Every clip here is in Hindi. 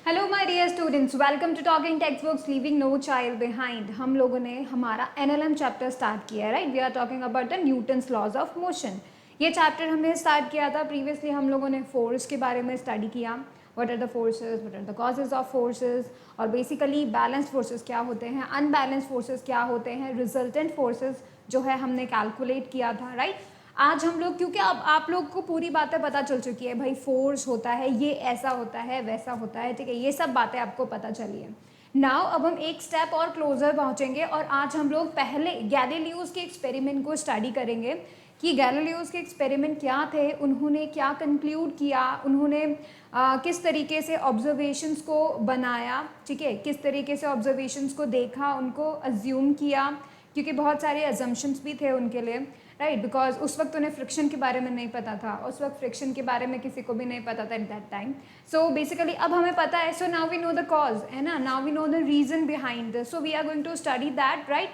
Hello my dear students, welcome to talking text books leaving no child behind. हम लोगों ने हमारा एनएलएम चैप्टर स्टार्ट किया है, right. We are talking about the Newton's laws of motion. ये चैप्टर हमने स्टार्ट किया था प्रीवियसली। हम लोगों ने फोर्स के बारे में स्टडी किया, what are the forces, what are the causes of forces, और बेसिकली बैलेंस फोर्सेस क्या होते हैं, अनबैलेंस फोर्सेस क्या होते हैं, रिजल्टेंट फोर्सेस जो है हमने कैलकुलेट किया था, राइट। आज हम लोग, क्योंकि अब आप लोग को पूरी बातें पता चल चुकी है, भाई फोर्स होता है, ये ऐसा होता है, वैसा होता है, ठीक है, ये सब बातें आपको पता चली है। नाउ अब हम एक स्टेप और क्लोजर पहुंचेंगे और आज हम लोग पहले गैलीलियोस के एक्सपेरिमेंट को स्टडी करेंगे कि गैलीलियोस के एक्सपेरिमेंट क्या थे, उन्होंने क्या कंक्लूड किया, उन्होंने किस तरीके से ऑब्जर्वेशंस को बनाया, ठीक है, किस तरीके से ऑब्जर्वेशंस को देखा, उनको अज्यूम किया, क्योंकि बहुत सारे अजम्पशंस भी थे उनके लिए, राइट। बिकॉज उस वक्त उन्हें फ्रिक्शन के बारे में नहीं पता था, उस वक्त फ्रिक्शन के बारे में किसी को भी नहीं पता था at that time. So basically अब हमें पता है, so now we know the cause, है ना, now we know the reason behind this, so we are going to study that, right.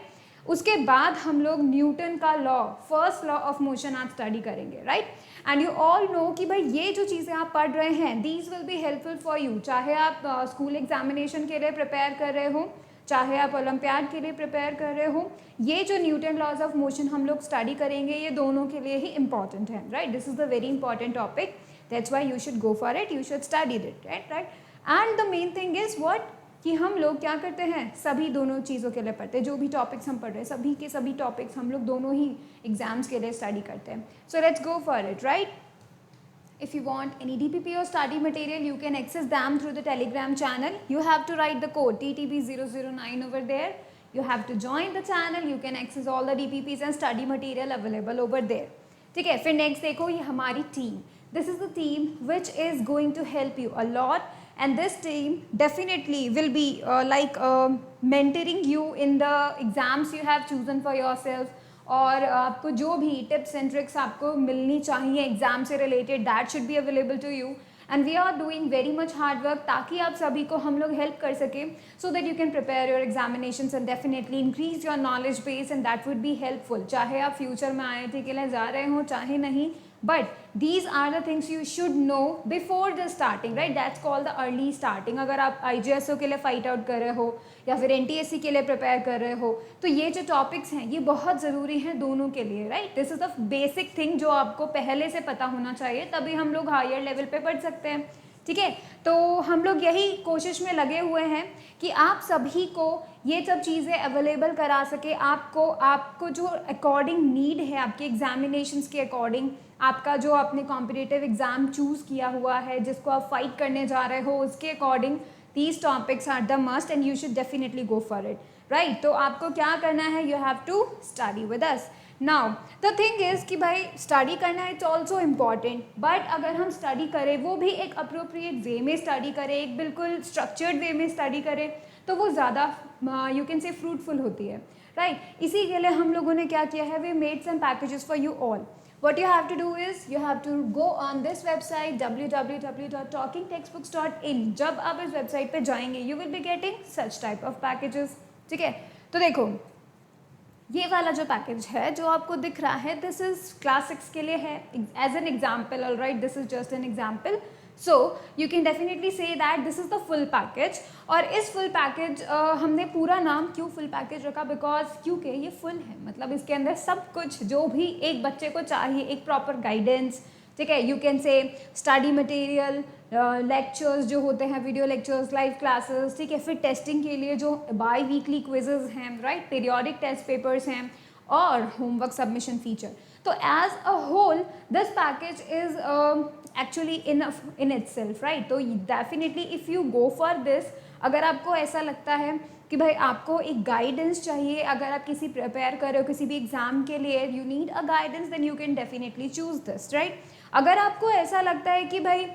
उसके बाद हम लोग न्यूटन का law, first law of motion आज स्टडी करेंगे, right. And you all know कि भाई ये जो चीज़ें आप पढ़ रहे हैं, these will be helpful for you, चाहे आप स्कूल एग्जामिनेशन के लिए प्रिपेयर कर रहे हो, चाहे आप ओलंपियाड के लिए प्रिपेयर कर रहे हो। ये जो न्यूटन लॉज ऑफ मोशन हम लोग स्टडी करेंगे, ये दोनों के लिए ही इंपॉर्टेंट है, right. This is the very important topic, that's why you should go for it, you should study it, right. And the main thing is what, कि हम लोग क्या करते हैं, सभी दोनों चीज़ों के लिए पढ़ते हैं। जो भी टॉपिक्स हम पढ़ रहे हैं, सभी के सभी टॉपिक्स हम लोग दोनों ही एग्जाम्स के लिए स्टडी करते हैं। So let's go for it, right. If you want any DPP or study material, you can access them through the Telegram channel. You have to write the code TTB009 over there. You have to join the channel. You can access all the DPPs and study material available over there. ठीक है, फिर नेक्स्ट देखो, ये हमारी team, this is the team which is going to help you a lot, and this team definitely will be mentoring you in the exams you have chosen for yourself, और आपको जो भी टिप्स एंड ट्रिक्स आपको मिलनी चाहिए एग्जाम से related, that should be available to you. And we are doing very much hard work ताकि आप सभी को हम लोग हेल्प कर सकें, so that you can prepare your examinations and definitely increase your knowledge base, and that would be helpful. चाहे आप फ्यूचर में IIT के लिए जा रहे हो, चाहे नहीं, but these are the things you should know before the starting, right? That's called the early starting. अगर आप IGSO के लिए फाइट आउट कर रहे हो या फिर NTSC के लिए प्रिपेयर कर रहे हो, तो ये जो टॉपिक्स हैं ये बहुत ज़रूरी हैं दोनों के लिए, right. This is the basic thing जो आपको पहले से पता होना चाहिए, तभी हम लोग हायर लेवल पे पढ़ सकते हैं, ठीक है। तो हम लोग यही कोशिश में लगे हुए हैं कि आप सभी को ये सब चीज़ें अवेलेबल करा सके, आपको जो अकॉर्डिंग नीड है, आपके एग्जामिनेशंस के अकॉर्डिंग, आपका जो आपने कॉम्पिटिटिव एग्जाम चूज़ किया हुआ है, जिसको आप फाइट करने जा रहे हो, उसके according these topics are the must and you should definitely go for it, right. तो आपको क्या करना है, you have to study with us. Now the thing is कि भाई स्टडी करना इट्स ऑल्सो इम्पॉर्टेंट, बट अगर हम स्टडी करें वो भी एक अप्रोप्रिएट वे में स्टडी करें, एक बिल्कुल स्ट्रक्चर्ड वे में स्टडी करें, तो वो ज़्यादा यू कैन से फ्रूटफुल होती है, राइट। इसी के लिए हम लोगों ने क्या किया है, we made some packages for you all. What you have to do is you have to go on this website www.talkingtextbooks.in. जब आप इस वेबसाइट पे जाएंगे you will be getting such type of packages, ठीक है। तो देखो, ये वाला जो पैकेज है जो आपको दिख रहा है, दिस इज क्लास 6 के लिए है, as an example, all right, this is just an example. So you can definitely say that this is the full package. और इस फुल पैकेज हमने पूरा नाम क्यों फुल पैकेज रखा, बिकॉज क्योंकि ये फुल है, मतलब इसके अंदर सब कुछ जो भी एक बच्चे को चाहिए, एक प्रॉपर गाइडेंस, ठीक है, यू कैन से स्टडी मटेरियल, लेक्चर्स जो होते हैं, वीडियो लेक्चर्स, लाइव क्लासेस, ठीक है, फिर टेस्टिंग के लिए जो बाई वीकली क्विजेज हैं, राइट, पीरियोडिक टेस्ट पेपर्स हैं, और होमवर्क सबमिशन फीचर। तो as a whole this package is actually in itself, right. तो definitely if you go for this, अगर आपको ऐसा लगता है कि भाई आपको एक गाइडेंस चाहिए, अगर आप किसी प्रिपेयर कर रहे हो किसी भी एग्जाम के लिए, you need a guidance, then you can definitely choose this, right. अगर आपको ऐसा लगता है कि भाई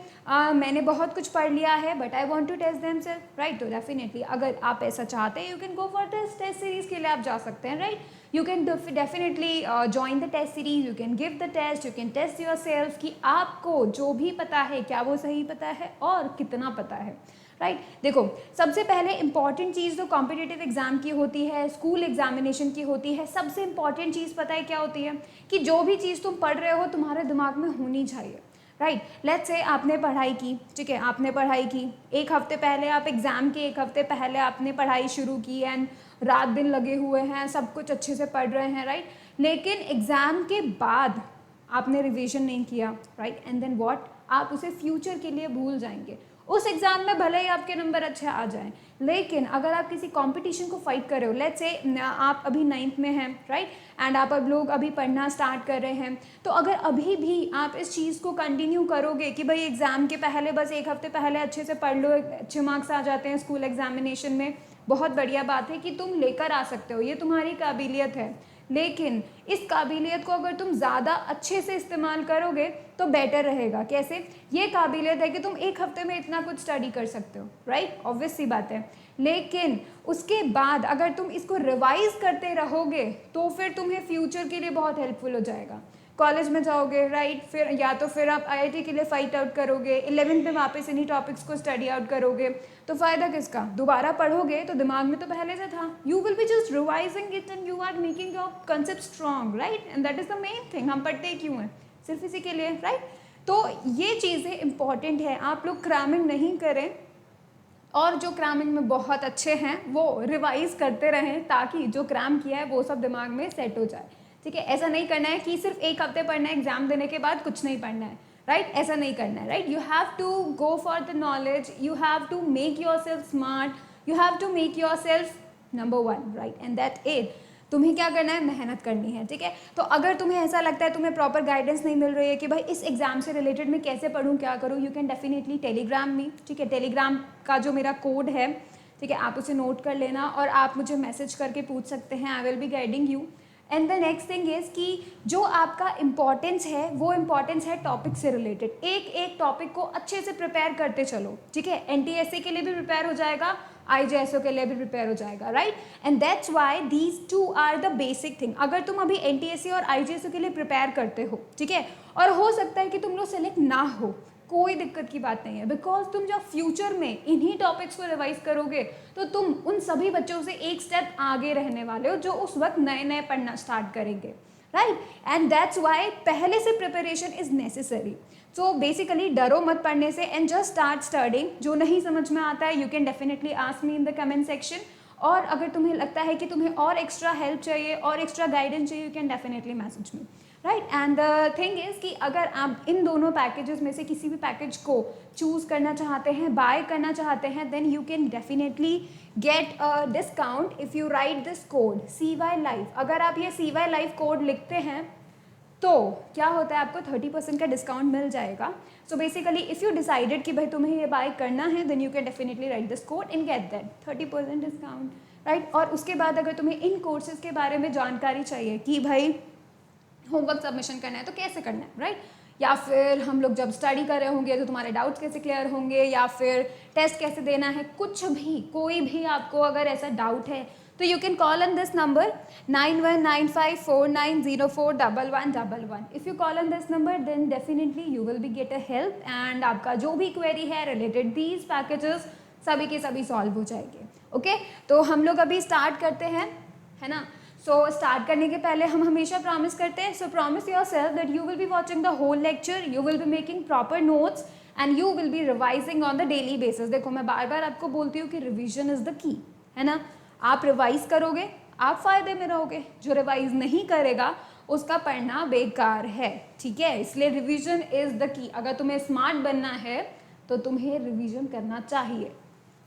मैंने बहुत कुछ पढ़ लिया है but I want to test them self, right, तो डेफिनेटली अगर आप ऐसा चाहते हैं, you can go for this test series के लिए आप जा सकते हैं, right. You can definitely join the test series, you can give the test, you can test your self कि आपको जो भी पता है क्या वो सही पता है और कितना पता है, राइट। देखो, सबसे पहले इंपॉर्टेंट चीज़ जो कॉम्पिटिटिव एग्जाम की होती है, स्कूल एग्जामिनेशन की होती है, सबसे इंपॉर्टेंट चीज़ पता है क्या होती है, कि जो भी चीज़ तुम पढ़ रहे हो तुम्हारे दिमाग में होनी चाहिए, राइट। लेट्स से आपने पढ़ाई की, ठीक है, आपने पढ़ाई की, एक हफ्ते पहले आप एग्ज़ाम के एक हफ्ते पहले आपने पढ़ाई शुरू की एंड रात दिन लगे हुए हैं, सब कुछ अच्छे से पढ़ रहे हैं, राइट। लेकिन एग्ज़ाम के बाद आपने रिवीजन नहीं किया, राइट, एंड देन व्हाट, आप उसे फ्यूचर के लिए भूल जाएंगे। उस एग्ज़ाम में भले ही आपके नंबर अच्छे आ जाएं, लेकिन अगर आप किसी कंपटीशन को फाइट कर रहे हो, लेट्स से आप अभी 9th में हैं, राइट, एंड आप अब लोग अभी पढ़ना स्टार्ट कर रहे हैं, तो अगर अभी भी आप इस चीज़ को कंटिन्यू करोगे कि भाई एग्ज़ाम के पहले बस एक हफ्ते पहले अच्छे से पढ़ लो, अच्छे मार्क्स आ जाते हैं स्कूल एग्जामिनेशन में, बहुत बढ़िया बात है कि तुम लेकर आ सकते हो, ये तुम्हारी काबिलियत है। लेकिन इस काबिलियत को अगर तुम ज़्यादा अच्छे से इस्तेमाल करोगे तो बेटर रहेगा। कैसे? ये काबिलियत है कि तुम एक हफ्ते में इतना कुछ स्टडी कर सकते हो, राइट, ऑब्वियस सी बात है। लेकिन उसके बाद अगर तुम इसको रिवाइज करते रहोगे तो फिर तुम्हें फ्यूचर के लिए बहुत हेल्पफुल हो जाएगा। कॉलेज में जाओगे, राइट, फिर या तो फिर आप आईआईटी के लिए फाइट आउट करोगे, 11th में वापस इन्हीं टॉपिक्स को स्टडी आउट करोगे, तो फ़ायदा किसका? दोबारा पढ़ोगे तो दिमाग में तो पहले से था, you will be just revising it and you are making your concept strong, right, and that is the main thing. हम पढ़ते क्यों हैं? सिर्फ इसी के लिए, राइट। तो ये चीज़ें इंपॉर्टेंट है, आप लोग क्रैमिंग नहीं करें, और जो क्रैमिंग में बहुत अच्छे हैं वो रिवाइज करते रहें ताकि जो क्रैम किया है वो सब दिमाग में सेट हो जाए, ठीक है। ऐसा नहीं करना है कि सिर्फ एक हफ्ते पढ़ना है, एग्जाम देने के बाद कुछ नहीं पढ़ना है, राइट, ऐसा नहीं करना है, right. You have to go for the knowledge, you have to make your self smart, you have to make your self number 1, right, and that it. तुम्हें क्या करना है? मेहनत करनी है, ठीक है। तो अगर तुम्हें ऐसा लगता है तुम्हें प्रॉपर गाइडेंस नहीं मिल रही है कि भाई इस एग्जाम से रिलेटेड मैं कैसे पढूं, क्या करूं, यू कैन डेफिनेटली टेलीग्राम मी, ठीक है। टेलीग्राम का जो मेरा कोड है, ठीक है, आप उसे नोट कर लेना और आप मुझे मैसेज करके पूछ सकते हैं, आई will be guiding you. And the next thing is कि जो आपका इम्पॉर्टेंस है वो इम्पॉर्टेंस है टॉपिक से रिलेटेड। एक एक टॉपिक को अच्छे से प्रिपेयर करते चलो, ठीक है। एनटीएससी के लिए भी प्रिपेयर हो जाएगा, आईजेएसओ के लिए भी प्रिपेयर हो जाएगा, right, and that's why these two are the basic thing. अगर तुम अभी एनटीएससी और आईजेएसओ के लिए प्रिपेयर करते हो, ठीक है, और हो सकता है कि तुम लोग सेलेक्ट ना हो, कोई दिक्कत की बात नहीं है, बिकॉज तुम जब फ्यूचर में इन्हीं टॉपिक्स को रिवाइज करोगे तो तुम उन सभी बच्चों से एक स्टेप आगे रहने वाले हो जो उस वक्त नए नए पढ़ना स्टार्ट करेंगे, राइट, एंड दैट्स वाई पहले से preparation is necessary. So basically डरो मत पढ़ने से एंड जस्ट स्टार्ट स्टडिंग। जो नहीं समझ में आता है you can definitely ask me in the comment section, और अगर तुम्हें लगता है कि तुम्हें और एक्स्ट्रा हेल्प चाहिए और एक्स्ट्रा गाइडेंस चाहिए, you can definitely message me, right. And the thing is कि अगर आप इन दोनों पैकेजेस में से किसी भी पैकेज को चूज़ करना चाहते हैं, बाय करना चाहते हैं, then you can definitely get a discount if you write this code CY Life। अगर आप ये CY Life कोड लिखते हैं तो क्या होता है, आपको 30% का डिस्काउंट मिल जाएगा। So basically if you decided कि भाई तुम्हें ये बाय करना है, then you can definitely write this code and get that 30% discount, right. और उसके बाद अगर तुम्हें इन कोर्सेज के बारे में जानकारी चाहिए कि भाई होमवर्क सबमिशन करना है तो कैसे करना है, राइट, या फिर हम लोग जब स्टडी कर रहे होंगे तो तुम्हारे डाउट्स कैसे क्लियर होंगे, या फिर टेस्ट कैसे देना है, कुछ भी, कोई भी आपको अगर ऐसा डाउट है तो you can call on this number 919549041111। If you call on this number then definitely you will be get a help, and आपका जो भी क्वेरी है रिलेटेड दीज पैकेजेस सभी के सभी सॉल्व हो जाएंगे, ओके। तो हम लोग अभी स्टार्ट करते हैं, है ना। सो स्टार्ट करने के पहले हम हमेशा प्रॉमिस करते हैं, so promise yourself that you will be watching the whole lecture, you will be making proper notes and you will be revising on the daily basis. देखो मैं बार बार आपको बोलती हूँ कि रिविजन इज़ द की, है ना। आप रिवाइज करोगे आप फ़ायदे में रहोगे, जो रिवाइज नहीं करेगा उसका पढ़ना बेकार है, ठीक है। इसलिए रिविजन इज़ द की। अगर तुम्हें स्मार्ट बनना है तो तुम्हें रिविजन करना चाहिए,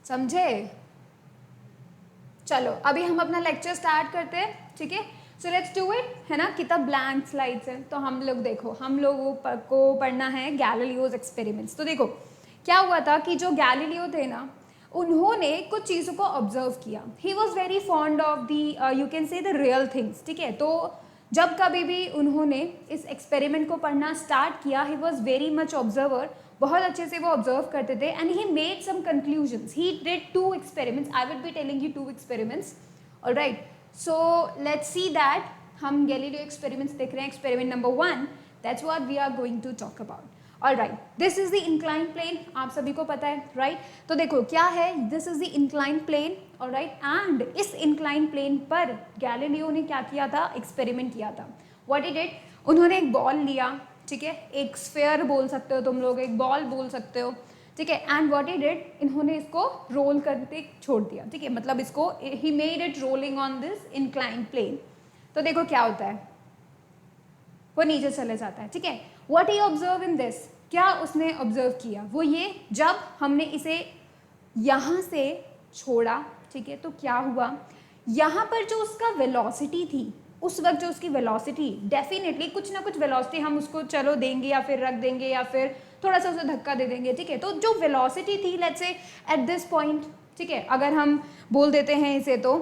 समझे। चलो अभी हम अपना लेक्चर स्टार्ट करते हैं, ठीक है। सो लेट्स डू इट, है ना। कितना ब्लैंक स्लाइड्स है, तो हम लोग देखो, हम लोगों को पढ़ना है गैलीलियोज एक्सपेरिमेंट्स। तो देखो क्या हुआ था कि जो गैलीलियो थे ना, उन्होंने कुछ चीज़ों को ऑब्जर्व किया। He was very fond of the you can say the real things, ठीक है। तो जब कभी भी उन्होंने इस एक्सपेरिमेंट को पढ़ना स्टार्ट किया, he was very much observer, बहुत अच्छे से वो ऑब्जर्व करते थे, and he made some conclusions. He did 2 experiments, I will be telling you 2 experiments, alright. So let's see that, हम गैलीलियो एक्सपेरिमेंट्स देख रहे हैं। Experiment number 1, that's what we are going to talk about, alright. This is the incline plane, आप सभी को पता है, राइट। तो देखो क्या है, this is the incline plane, alright, and इस इंक्लाइन प्लेन पर गैलीलियो ने क्या किया था, एक्सपेरिमेंट किया था। व्हाट ही डिड, उन्होंने एक बॉल लिया, ठीक है, एक स्फेयर बोल सकते हो तुम लोग, एक बॉल बोल सकते हो, ठीक है। एंड व्हाट ही डिड, इन्होंने इसको रोल करते छोड़ दिया, ठीक है, मतलब इसको he made it rolling on this inclined plane. तो देखो क्या होता है, वो नीचे चले जाता है, ठीक है। What he observe in this, क्या उसने ऑब्जर्व किया, वो ये, जब हमने इसे यहाँ से छोड़ा, ठीक है, तो क्या हुआ, यहाँ पर जो उसका वेलोसिटी थी, उस वक्त जो उसकी वेलोसिटी, डेफिनेटली कुछ ना कुछ वेलोसिटी हम उसको चलो देंगे या फिर रख देंगे या फिर थोड़ा सा उसे धक्का दे देंगे, ठीक है। तो जो वेलोसिटी थी let's say at this point, ठीक है, अगर हम बोल देते हैं इसे, तो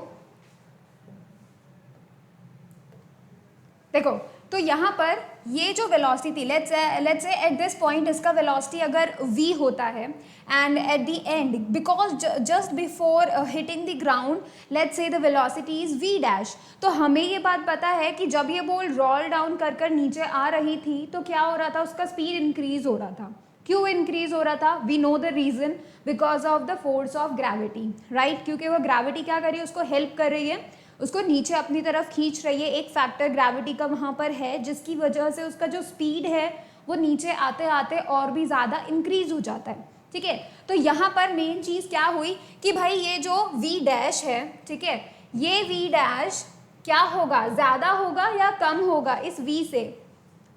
देखो, तो यहाँ पर ये जो वेलोसिटी थी, let's say at this point इसका वेलोसिटी अगर v होता है, and at the end because just before hitting the ground let's say the velocity is v dash, तो हमें ये बात पता है कि जब ये बॉल रोल डाउन कर कर नीचे आ रही थी तो क्या हो रहा था, उसका स्पीड इंक्रीज हो रहा था। क्यों इंक्रीज हो रहा था, we know the reason, because of the force of gravity, right, क्योंकि वो ग्रेविटी क्या कर रही है, उसको हेल्प कर रही है, उसको नीचे अपनी तरफ खींच रही है। एक फैक्टर ग्रेविटी का वहाँ पर है जिसकी वजह से उसका जो स्पीड है वो नीचे आते आते और भी ज़्यादा इंक्रीज हो जाता है, ठीक है। तो यहाँ पर मेन चीज़ क्या हुई कि भाई ये जो v डैश है, ठीक है, ये v डैश क्या होगा, ज़्यादा होगा या कम होगा इस v से,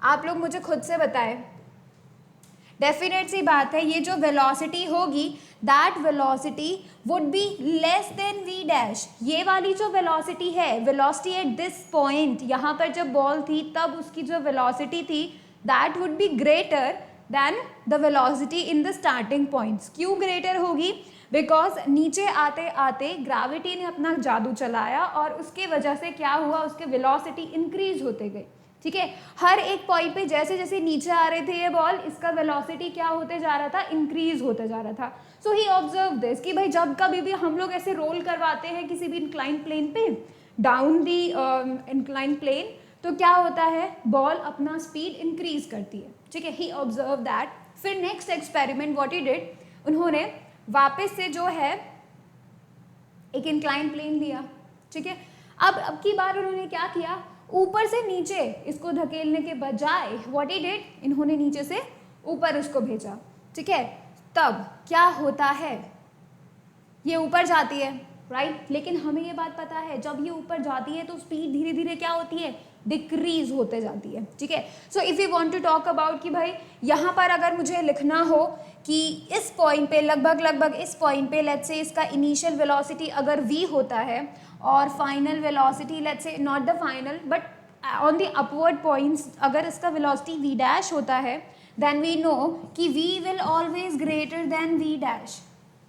आप लोग मुझे खुद से बताएं। डेफिनेट सी बात है, ये जो वेलोसिटी होगी that velocity would be less than v dash. ये वाली जो वेलोसिटी है, वेलोसिटी एट दिस पॉइंट, यहाँ पर जब बॉल थी तब उसकी जो वेलोसिटी थी that would be greater than the velocity in the starting points. क्यों ग्रेटर होगी, बिकॉज नीचे आते आते ग्रेविटी ने अपना जादू चलाया और उसके वजह से क्या हुआ, उसके वेलोसिटी इंक्रीज होते गए, ठीक है। हर एक पॉइंट पे जैसे जैसे नीचे आ रहे थे ये बॉल, इसका वेलोसिटी क्या होते जा रहा था, इंक्रीज होते जा रहा था। सो ही ऑब्जर्व दिस कि भाई जब कभी भी हम लोग ऐसे रोल करवाते हैं किसी भी इंक्लाइन प्लेन पे, डाउन दी इंक्लाइन प्लेन, तो क्या होता है, बॉल अपना स्पीड इंक्रीज करती है, ठीक है। ही ऑब्जर्व दैट। फिर next experiment what he did, उन्होंने वापस से जो है एक इंक्लाइन प्लेन लिया, ठीक है। अब की बार उन्होंने क्या किया, ऊपर से नीचे इसको धकेलने के बजाय व्हाट ही डिड, इन्होंने नीचे से ऊपर उसको भेजा, ठीक है। तब क्या होता है, ये ऊपर जाती है, राइट, लेकिन हमें ये बात पता है जब ये ऊपर जाती है तो स्पीड धीरे धीरे क्या होती है, डिक्रीज होते जाती है, ठीक है। So if you want to talk about कि भाई यहाँ पर अगर मुझे लिखना हो कि इस पॉइंट पे लगभग इस पॉइंट पे लेट्स से इसका इनिशियल वेलोसिटी अगर v होता है और final velocity let's say not the final but on the upward points अगर इसका वेलोसिटी v डैश होता है, देन वी नो कि v will always greater than v dash.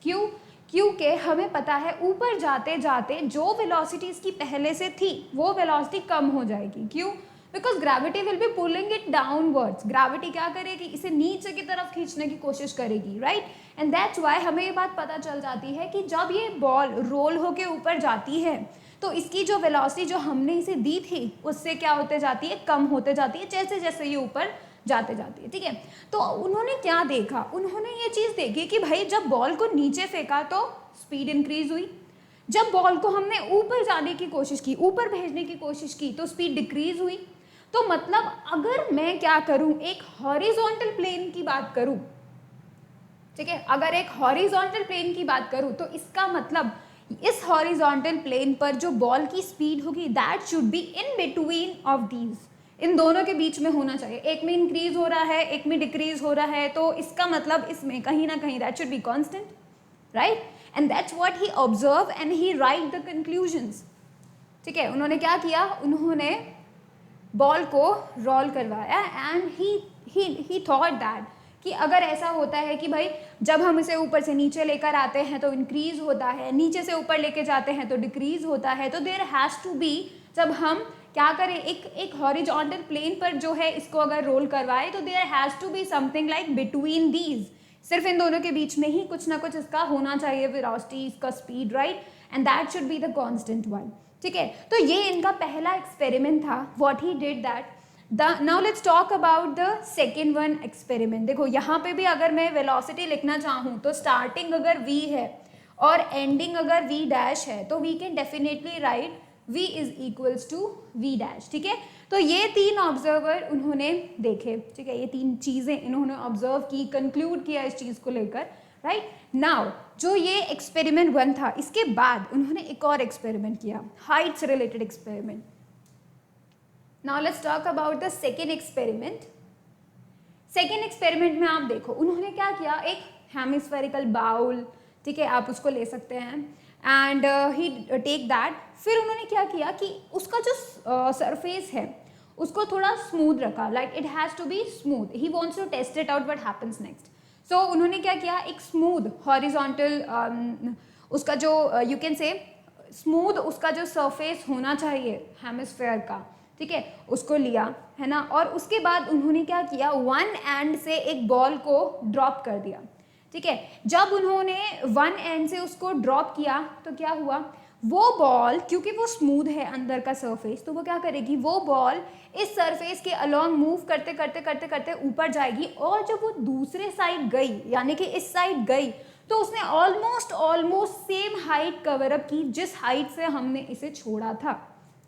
क्यों, क्योंकि हमें पता है ऊपर जाते जाते जो वेलोसिटी इसकी पहले से थी वो वेलोसिटी कम हो जाएगी। क्यों, because gravity will be pulling it downwards. Gravity क्या करेगी, इसे नीचे की तरफ खींचने की कोशिश करेगी, राइट। एंड दैट्स वाई हमें ये बात पता चल जाती है कि जब ये बॉल रोल होके ऊपर जाती है तो इसकी जो वेलोसिटी जो हमने इसे दी थी उससे क्या होते जाती है, कम होते जाती है जैसे जैसे ये ऊपर जाते जाती है, ठीक है। तो उन्होंने क्या देखा, उन्होंने ये चीज़ देखी कि भाई जब बॉल को नीचे फेंका तो स्पीड इंक्रीज हुई, जब बॉल को हमने ऊपर जाने की कोशिश की, ऊपर भेजने की कोशिश की तो स्पीड डिक्रीज हुई। तो मतलब अगर मैं क्या करूं, एक हॉरिजॉन्टल प्लेन की बात करूं, ठीक है, अगर एक हॉरिजॉन्टल प्लेन की बात करूं तो इसका मतलब इस हॉरिजॉन्टल प्लेन पर जो बॉल की स्पीड होगी that should be in between of these, इन दोनों के बीच में होना चाहिए। एक में इंक्रीज हो रहा है, एक में डिक्रीज हो रहा है, तो इसका मतलब इसमें कहीं ना कहीं that should B constant, right. And that's what he observe and he right the conclusions, ठीक है। उन्होंने क्या किया, उन्होंने बॉल को रोल करवाया एंड ही थॉट दैट कि अगर ऐसा होता है कि भाई जब हम इसे ऊपर से नीचे लेकर आते हैं तो इंक्रीज होता है, नीचे से ऊपर लेके जाते हैं तो डिक्रीज होता है, तो देयर हैज़ टू बी, जब हम क्या करें एक हॉरिजॉन्टल प्लेन पर जो है इसको अगर रोल करवाए तो there has to be something like between these, सिर्फ इन दोनों के बीच में ही कुछ ना कुछ इसका होना चाहिए, वेलोसिटी, इसका speed, right, and that should B the constant one, ठीक है। तो ये इनका पहला एक्सपेरिमेंट था, what he did that. Now let's talk about the second one experiment. देखो यहाँ पे भी अगर मैं वेलोसिटी लिखना चाहूँ तो स्टार्टिंग अगर v है और एंडिंग अगर v डैश है तो we can definitely write v is equals to v dash, ठीक है। तो ये 3 ऑब्जर्वर उन्होंने देखे, ठीक है, ये 3 चीज़ें इन्होंने ऑब्जर्व की, कंक्लूड किया इस चीज़ को लेकर, राइट। नाउ जो ये एक्सपेरिमेंट 1 था, इसके बाद उन्होंने एक और एक्सपेरिमेंट किया, हाइट से related experiment. Now let's talk about the second experiment. Second experiment में आप देखो उन्होंने क्या किया, एक हेमिस्फेरिकल बाउल, ठीक है, आप उसको ले सकते हैं, एंड ही टेक दैट। फिर उन्होंने क्या किया कि उसका जो सरफेस है उसको थोड़ा स्मूथ रखा, like it has to be smooth, he wants to test it out what happens next. So उन्होंने क्या किया, एक स्मूथ हॉरिजॉन्टल उसका जो यू कैन से स्मूथ उसका जो सरफेस होना चाहिए हेमिस्फेयर का, ठीक है, उसको लिया, है ना। और उसके बाद उन्होंने क्या किया, वन एंड से एक बॉल को ड्रॉप कर दिया, ठीक है। जब उन्होंने वन एंड से उसको ड्रॉप किया तो क्या हुआ, वो बॉल क्योंकि वो स्मूथ है अंदर का सरफेस, तो वो क्या करेगी, वो बॉल इस सरफेस के अलॉन्ग मूव करते करते करते करते ऊपर जाएगी, और जब वो दूसरे साइड गई, यानी कि इस साइड गई, तो उसने almost same height cover up की जिस हाइट से हमने इसे छोड़ा था,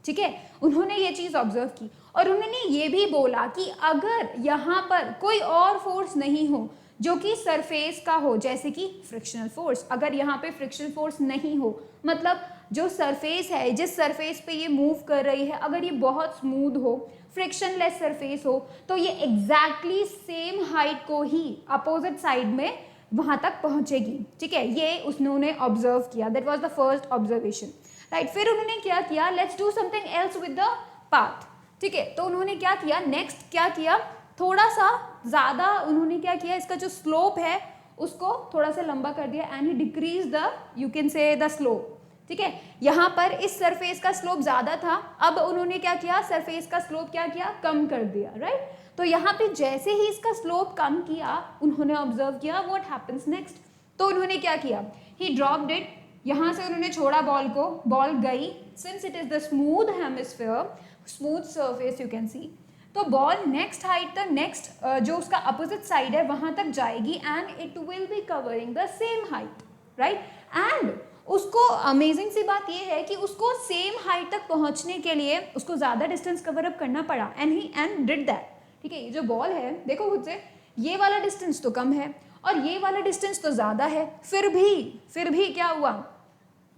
ठीक है। उन्होंने ये चीज़ ऑब्जर्व की, और उन्होंने ये भी बोला कि अगर यहाँ पर कोई और फोर्स नहीं हो जो कि सरफेस का हो, जैसे कि फ्रिक्शनल फोर्स, अगर यहाँ पे फ्रिक्शनल फोर्स नहीं हो, मतलब जो सरफेस है, जिस सरफेस पे ये मूव कर रही है, अगर ये बहुत स्मूथ हो, फ्रिक्शनलेस सरफेस हो, तो ये एग्जैक्टली सेम हाइट को ही अपोजिट साइड में वहाँ तक पहुँचेगी, ठीक है। ये उन्होंने ऑब्जर्व किया, that was the first observation, right. फिर उन्होंने क्या किया, let's do something else with the path, ठीक है। तो उन्होंने क्या किया, नेक्स्ट क्या किया, थोड़ा सा ज़्यादा उन्होंने क्या किया, इसका जो स्लोप है उसको थोड़ा सा लंबा कर दिया, and he decrease the you can say the slope, ठीक है। यहाँ पर इस सरफेस का स्लोप ज़्यादा था, अब उन्होंने क्या किया, सरफेस का स्लोप क्या किया, कम कर दिया, राइट। तो यहाँ पे जैसे ही इसका स्लोप कम किया, उन्होंने ऑब्जर्व किया व्हाट हैपेंस नेक्स्ट। तो उन्होंने क्या किया, ही ड्रॉप्ड इट, यहाँ से उन्होंने छोड़ा बॉल को, बॉल गई, since it is the smooth hemisphere, smooth surface you can see, तो बॉल नेक्स्ट हाइट तक, नेक्स्ट जो उसका अपोजिट साइड है वहाँ तक जाएगी, and it will be covering the same height, right. And उसको अमेजिंग सी बात ये है कि उसको सेम हाइट तक पहुँचने के लिए उसको ज़्यादा डिस्टेंस कवर अप करना पड़ा, एंड डिड दैट, ठीक है। ये जो बॉल है देखो खुद से, ये वाला डिस्टेंस तो कम है और ये वाला डिस्टेंस तो ज़्यादा है, फिर भी क्या हुआ,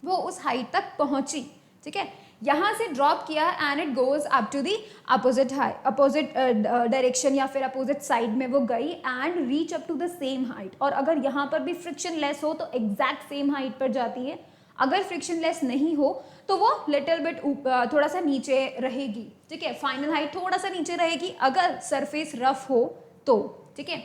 वो उस हाइट तक पहुंची, ठीक है। यहाँ से ड्रॉप किया and it goes up to the opposite direction, या फिर अपोजिट साइड में वो गई and reach up to the same height. और अगर यहाँ पर भी फ्रिक्शन लेस हो तो एग्जैक्ट सेम हाइट पर जाती है, अगर फ्रिक्शन लेस नहीं हो तो वो लिटिल बिट थोड़ा सा नीचे रहेगी, ठीक है, फाइनल हाइट थोड़ा सा नीचे रहेगी अगर सरफेस रफ हो तो, ठीक है।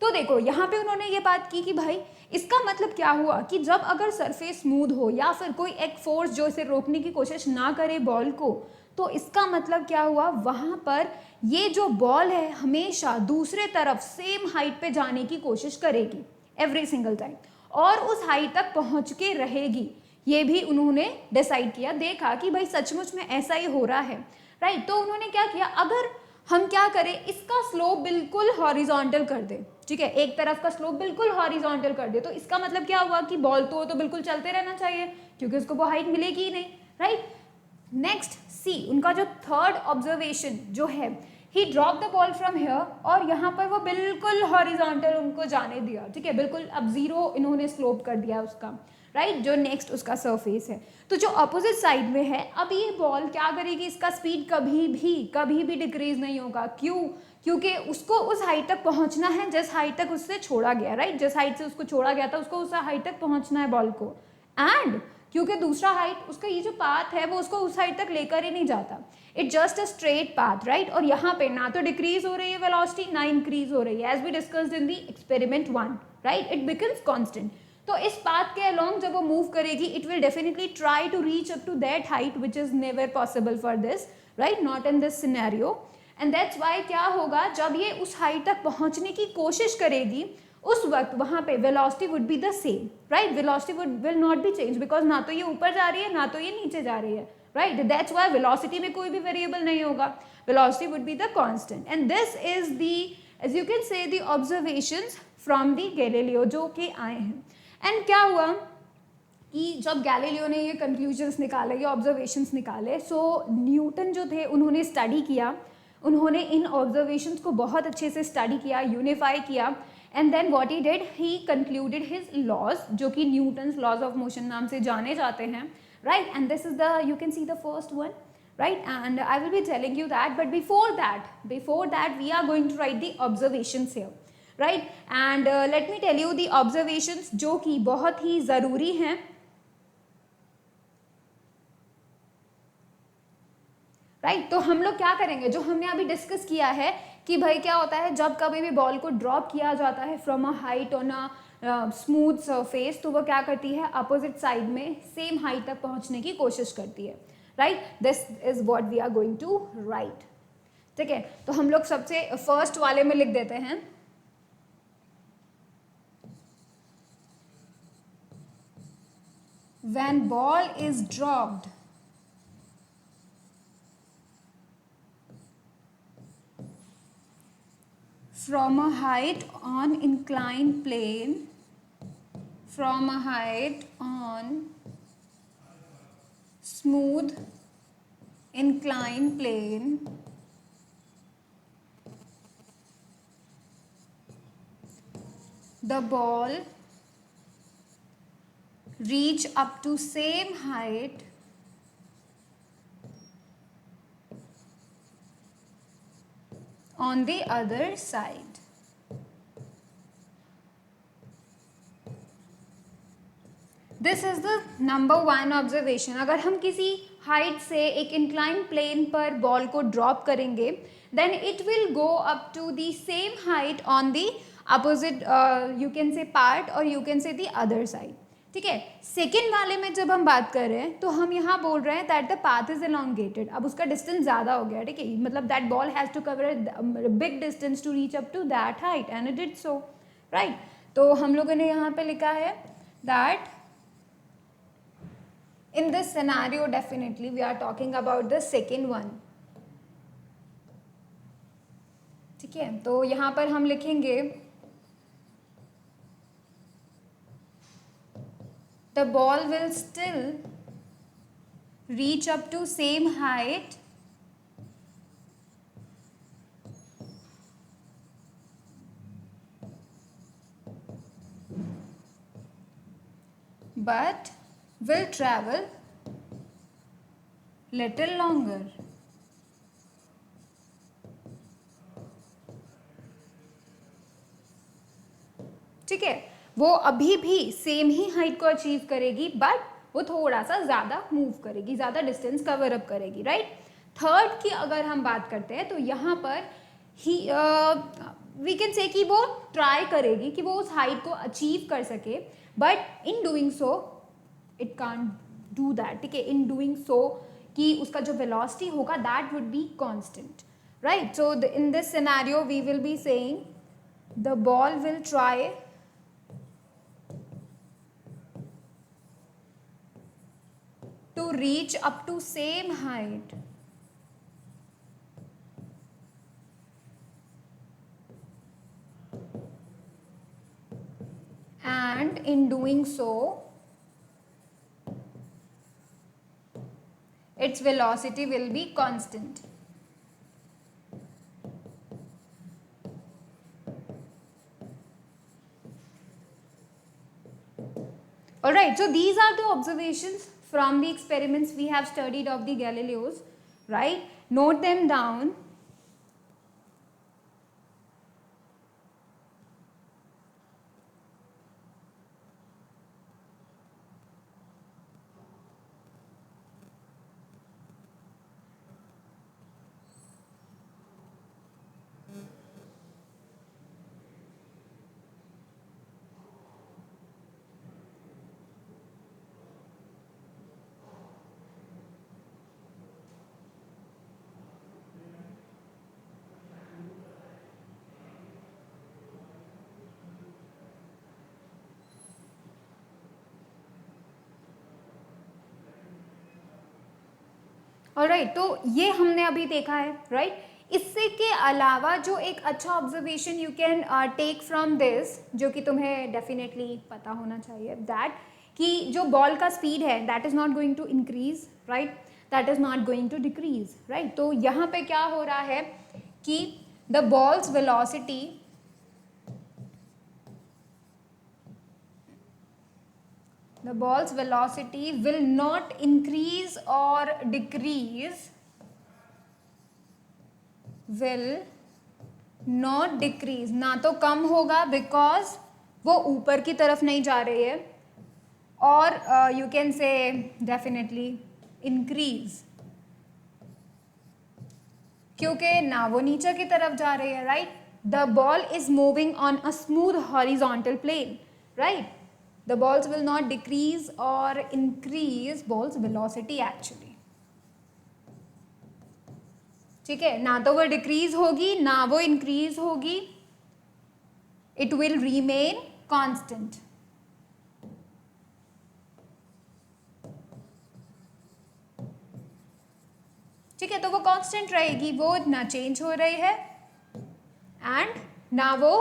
तो देखो यहाँ पे उन्होंने ये बात की कि भाई इसका मतलब क्या हुआ कि जब अगर सरफेस स्मूथ हो या फिर कोई एक फोर्स जो इसे रोकने की कोशिश ना करे बॉल को, तो इसका मतलब क्या हुआ, वहाँ पर ये जो बॉल है हमेशा दूसरे तरफ सेम हाइट पे जाने की कोशिश करेगी एवरी सिंगल टाइम, और उस हाइट तक पहुँच के रहेगी। ये भी उन्होंने डिसाइड किया, देखा कि भाई सचमुच में ऐसा ही हो रहा है, राइट। तो उन्होंने क्या किया, अगर हम क्या करें, इसका स्लोप बिल्कुल हॉरिजॉन्टल कर दे, ठीक है, एक तरफ का स्लोप बिल्कुल हॉरिजॉन्टल कर दे, तो इसका मतलब क्या हुआ कि बॉल तो बिल्कुल चलते रहना चाहिए क्योंकि उसको वो हाइट मिलेगी ही नहीं, राइट। नेक्स्ट सी, उनका जो थर्ड ऑब्जर्वेशन जो है, he drop the ball from here, और यहाँ पर वो बिल्कुल हॉरिजॉन्टल उनको जाने दिया, ठीक है, बिल्कुल अब जीरो इन्होंने स्लोप कर दिया उसका, राइट, जो नेक्स्ट उसका सरफेस है। तो जो अपोजिट साइड में है, अब ये बॉल क्या करेगी, इसका स्पीड कभी भी डिक्रीज नहीं होगा, क्यों, क्योंकि उसको उस हाइट तक पहुंचना है जिस हाइट तक उससे छोड़ा गया, राइट, जिस हाइट से उसको छोड़ा गया था उसको उस हाइट तक पहुंचना है बॉल को, एंड क्योंकि दूसरा हाइट उसका ये जो पाथ है वो उसको उस हाइट तक लेकर ही नहीं जाता, it just a straight path, right. और यहाँ पे ना तो डिक्रीज हो रही है वेलोसिटी, ना इंक्रीज हो रही है, as we discussed in the experiment 1, right, it becomes constant. तो इस पाथ के अलोंग जब वो मूव करेगी, it will definitely try to reach up to that height which is never possible for this, right, not in this scenario, and that's why क्या होगा, जब ये उस हाइट तक पहुंचने की कोशिश करेगी उस वक्त वहाँ पे velocity would be the same, right, velocity will not be change, because ना तो ये ऊपर जा रही है ना तो ये नीचे जा रही है, राइट, दैट्स वाई वेलोसिटी में कोई भी वेरिएबल नहीं होगा, velocity would be the constant, and this is the, as you can say, the observations from the Galileo जो कि आए हैं। एंड क्या हुआ, कि जब गैलीलियो ने ये कंक्लूजन्स निकाले, ये ऑब्जर्वेशंस निकाले, सो न्यूटन जो थे उन्होंने स्टडी किया, उन्होंने इन ऑब्जर्वेशंस को बहुत अच्छे से स्टडी किया, यूनिफाई किया, and then what he did, he concluded his laws, जो कि न्यूटन्स लॉज ऑफ मोशन नाम से जाने जाते हैं, right. And this is the, you can see the first one, right, and I will be telling you that, but before that we are going to write the observations here, right. And let me tell you the observations जो कि बहुत ही ज़रूरी हैं, right. तो हम लोग क्या करेंगे, जो हमने अभी डिस्कस किया है कि भाई क्या होता है जब कभी भी बॉल को ड्रॉप किया जाता है from a height on a smooth surface, तो वो क्या करती है, अपोजिट साइड में सेम हाइट तक पहुंचने की कोशिश करती है, right. This is what we are going to write. ठीक है, तो हम लोग सबसे फर्स्ट वाले में लिख देते हैं, when ball is dropped from a height on inclined plane, from a height on smooth inclined plane, the ball reach up to same height on the other side. This is the number one observation. अगर हम किसी हाइट से एक इंक्लाइन प्लेन पर बॉल को ड्रॉप करेंगे, then it will go up to the same height on the opposite you can say part or you can say the other side. ठीक है. सेकेंड वाले में जब हम बात कर रहे हैं तो हम यहाँ बोल रहे हैं that the path is elongated. अब उसका डिस्टेंस ज़्यादा हो गया, ठीक है, मतलब that ball has to cover big distance to reach up to that height and it did so, right. तो हम लोगों ने यहाँ पे लिखा है that in this scenario definitely we are talking about the second one. ठीक है, तो यहाँ पर हम लिखेंगे the ball will still reach up to same height but will travel little longer. ठीक है, वो अभी भी सेम ही हाइट को अचीव करेगी बट वो थोड़ा सा ज़्यादा मूव करेगी, ज़्यादा डिस्टेंस कवर अप करेगी, राइट. थर्ड की अगर हम बात करते हैं तो यहाँ पर ही वी कैन से कि वो ट्राई करेगी कि वो उस हाइट को अचीव कर सके, but in doing so it can't do that. ठीक है, इन डूइंग सो कि उसका जो वेलोसिटी होगा that would be constant, right. So in this scenario we will be saying the ball will try to reach up to same height and in doing so its velocity will be constant. Alright, so these are the observations from the experiments we have studied of the Galileo's, right? Note them down. Alright, तो ये हमने अभी देखा है, राइट. इससे के अलावा जो एक अच्छा observation you can take from this, जो कि तुम्हें डेफिनेटली पता होना चाहिए, दैट कि जो बॉल का स्पीड है that is not going to increase, right, that is not going to decrease, right. तो यहाँ पे क्या हो रहा है कि the ball's velocity will not increase or decrease, ना तो कम होगा बिकॉज वो ऊपर की तरफ नहीं जा रही है, और you can say definitely increase, क्योंकि ना वो नीचे की तरफ जा रही है, right. The ball is moving on a smooth horizontal plane, right. The ball's will not decrease और इंक्रीज बॉल्स वेलोसिटी एक्चुअली, ठीक है। ना तो वो डिक्रीज होगी ना वो इंक्रीज होगी, इट विल रिमेन कांस्टेंट, ठीक है। तो वो कांस्टेंट रहेगी, वो ना चेंज हो रही है एंड ना वो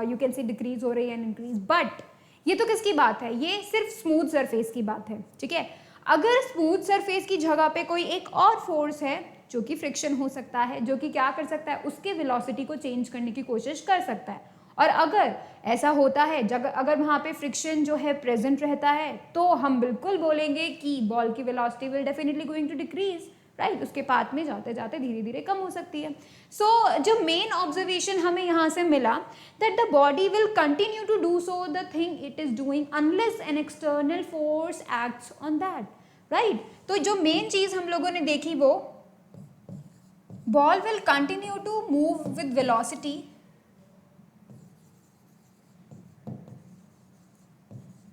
यू कैन से डिक्रीज हो रही है एंड इंक्रीज। बट ये तो किसकी बात है, ये सिर्फ स्मूथ सरफेस की बात है, ठीक है। अगर स्मूथ सरफेस की जगह पे कोई एक और फोर्स है जो कि फ्रिक्शन हो सकता है, जो कि क्या कर सकता है, उसके वेलोसिटी को चेंज करने की कोशिश कर सकता है। और अगर ऐसा होता है, अगर वहाँ पे फ्रिक्शन जो है प्रेजेंट रहता है, तो हम बिल्कुल बोलेंगे कि बॉल की velocity will definitely going to decrease, right. उसके पाथ में जाते जाते धीरे धीरे कम हो सकती है। सो जो मेन ऑब्जर्वेशन हमें यहाँ से मिला, that the body will continue to do so the thing it is doing unless an external force acts on that, right. तो जो मेन चीज हम लोगों ने देखी वो ball will continue to move with velocity,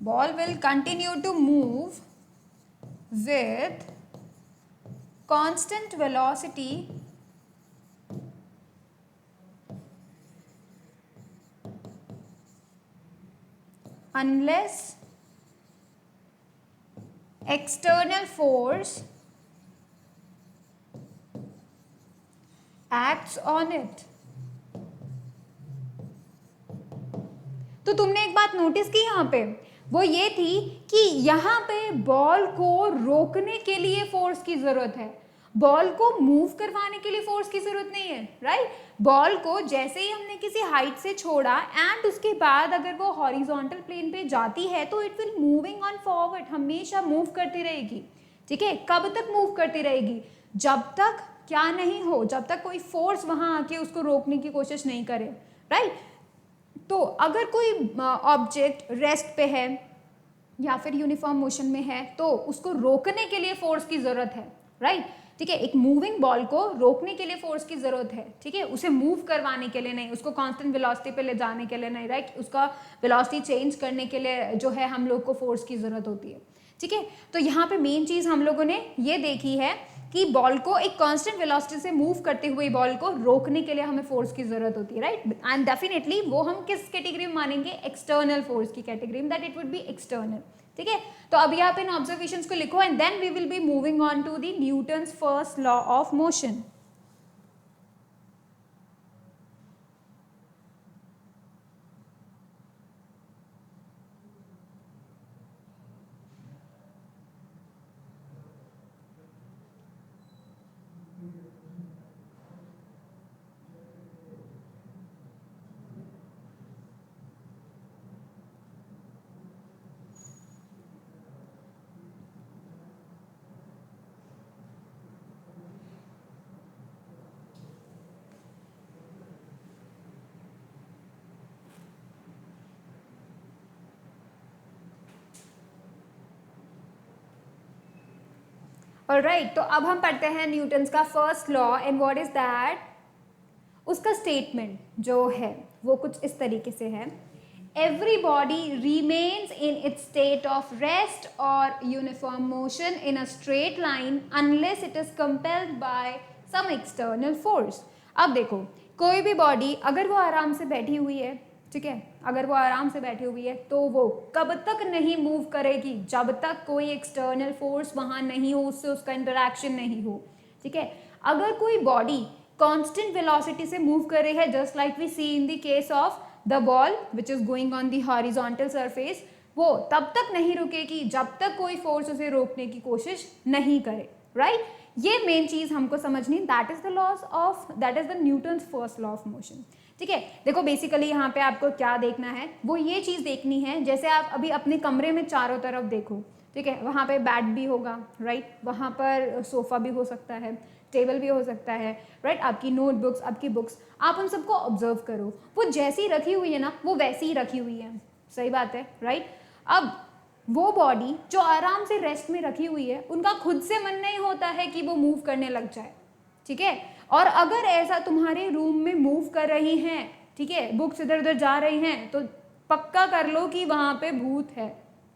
ball will continue to move with constant velocity unless external force acts on it। तो तुमने एक बात नोटिस की यहाँ पे, वो ये थी कि यहाँ पे बॉल को रोकने के लिए फोर्स की जरूरत है, बॉल को मूव करवाने के लिए फोर्स की जरूरत नहीं है, राइट। बॉल को जैसे ही हमने किसी हाइट से छोड़ा एंड उसके बाद अगर वो हॉरिजॉन्टल प्लेन पे जाती है तो it will moving on forward, हमेशा मूव करती रहेगी, ठीक है। कब तक मूव करती रहेगी, जब तक क्या नहीं हो, जब तक कोई फोर्स वहां आके उसको रोकने की कोशिश नहीं करे, राइट। तो अगर कोई ऑब्जेक्ट रेस्ट पे है या फिर यूनिफॉर्म मोशन में है तो उसको रोकने के लिए फोर्स की जरूरत है, राइट, ठीक है। एक मूविंग बॉल को रोकने के लिए फोर्स की जरूरत है, ठीक है, उसे मूव करवाने के लिए नहीं, उसको कांस्टेंट वेलोसिटी पे ले जाने के लिए नहीं, राइट, उसका वेलोसिटी चेंज करने के लिए जो है हम लोग को फोर्स की जरूरत होती है, ठीक है। तो यहाँ पे मेन चीज हम लोगों ने ये देखी है कि बॉल को एक कांस्टेंट वेलोसिटी से मूव करते हुए बॉल को रोकने के लिए हमें फोर्स की जरूरत होती है, राइट। एंड डेफिनेटली वो हम किस कैटेगरी में मानेंगे, एक्सटर्नल फोर्स की कैटेगरी में, that it would be external, ठीक है। तो अभी आप इन ऑब्जर्वेशंस को लिखो and then we will be moving on to the Newton's first law of motion. Alright, तो अब हम पढ़ते हैं न्यूटन्स का first law and what is that. उसका स्टेटमेंट जो है वो कुछ इस तरीके से है, every body remains in its state of rest और uniform motion in a straight line unless it is compelled by some external force. अब देखो, कोई भी बॉडी अगर वो आराम से बैठी हुई है, ठीक है, अगर वो आराम से बैठी हुई है तो वो कब तक नहीं मूव करेगी, जब तक कोई एक्सटर्नल फोर्स वहां नहीं हो, उससे उसका इंटरैक्शन नहीं हो, ठीक है। अगर कोई बॉडी कांस्टेंट वेलोसिटी से मूव कर रही है, just like we see in the case of the ball which is going on the horizontal surface, वो तब तक नहीं रुकेगी जब तक कोई फोर्स उसे रोकने की कोशिश नहीं करे, राइट? ये मेन चीज हमको समझनी, that is the Newton's first law of motion. ठीक है, देखो बेसिकली यहाँ पे आपको क्या देखना है, वो ये चीज देखनी है, जैसे आप अभी अपने कमरे में चारों तरफ देखो, ठीक है, वहाँ पे बेड भी होगा, राइट, वहाँ पर सोफा भी हो सकता है, टेबल भी हो सकता है, राइट, आपकी नोटबुक्स, आपकी बुक्स, आप उन सबको ऑब्जर्व करो, वो जैसी रखी हुई है ना वो वैसी ही रखी हुई है, सही बात है, राइट? अब वो बॉडी जो आराम से रेस्ट में रखी हुई है, उनका खुद से मन नहीं होता है कि वो मूव करने लग जाए, ठीक है? और अगर ऐसा तुम्हारे रूम में मूव कर रही हैं, ठीक है, बुक्स इधर उधर जा रही हैं, तो पक्का कर लो कि वहाँ पे भूत है,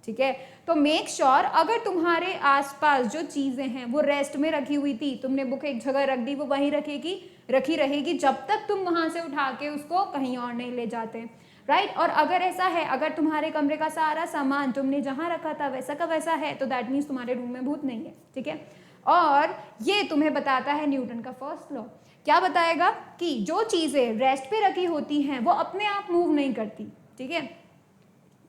ठीक है? तो मेक श्योर अगर तुम्हारे आसपास जो चीज़ें हैं वो रेस्ट में रखी हुई थी, तुमने बुक एक जगह रख दी, वो वहीं रखी रहेगी जब तक तुम वहाँ से उठा के उसको कहीं और नहीं ले जाते, राइट? और अगर ऐसा है, अगर तुम्हारे कमरे का सारा सामान तुमने जहाँ रखा था वैसा का वैसा है, तो दैट मीन्स तुम्हारे रूम में भूत नहीं है, ठीक है? और ये तुम्हें बताता है न्यूटन का फर्स्ट लॉ। क्या बताएगा कि जो चीज़ें रेस्ट पे रखी होती हैं वो अपने आप मूव नहीं करती, ठीक है?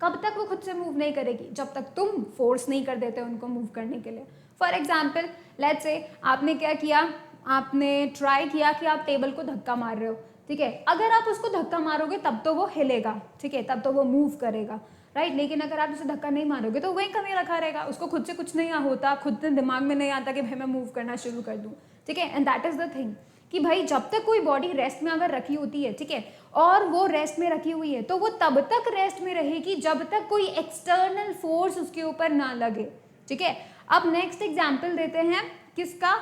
कब तक वो खुद से मूव नहीं करेगी? जब तक तुम फोर्स नहीं कर देते उनको मूव करने के लिए। फॉर एग्जाम्पल लेट्स से आपने क्या किया, आपने ट्राई किया कि आप टेबल को धक्का मार रहे हो, ठीक है? अगर आप उसको धक्का मारोगे तब तो वो हिलेगा, ठीक है, तब तो वो मूव करेगा, राइट? लेकिन अगर आप उसे धक्का नहीं मारोगे तो वहीं कहीं रखा रहेगा, उसको खुद से कुछ नहीं होता, खुद से दिमाग में नहीं आता कि भाई मैं मूव करना शुरू कर दूँ, ठीक है? And that is the thing कि भाई जब तक कोई बॉडी रेस्ट में अगर रखी होती है, ठीक है, और वो रेस्ट में रखी हुई है, तो वो तब तक रेस्ट में रहेगी जब तक कोई एक्सटर्नल फोर्स उसके ऊपर ना लगे, ठीक है? अब नेक्स्ट एग्जाम्पल देते हैं किसका,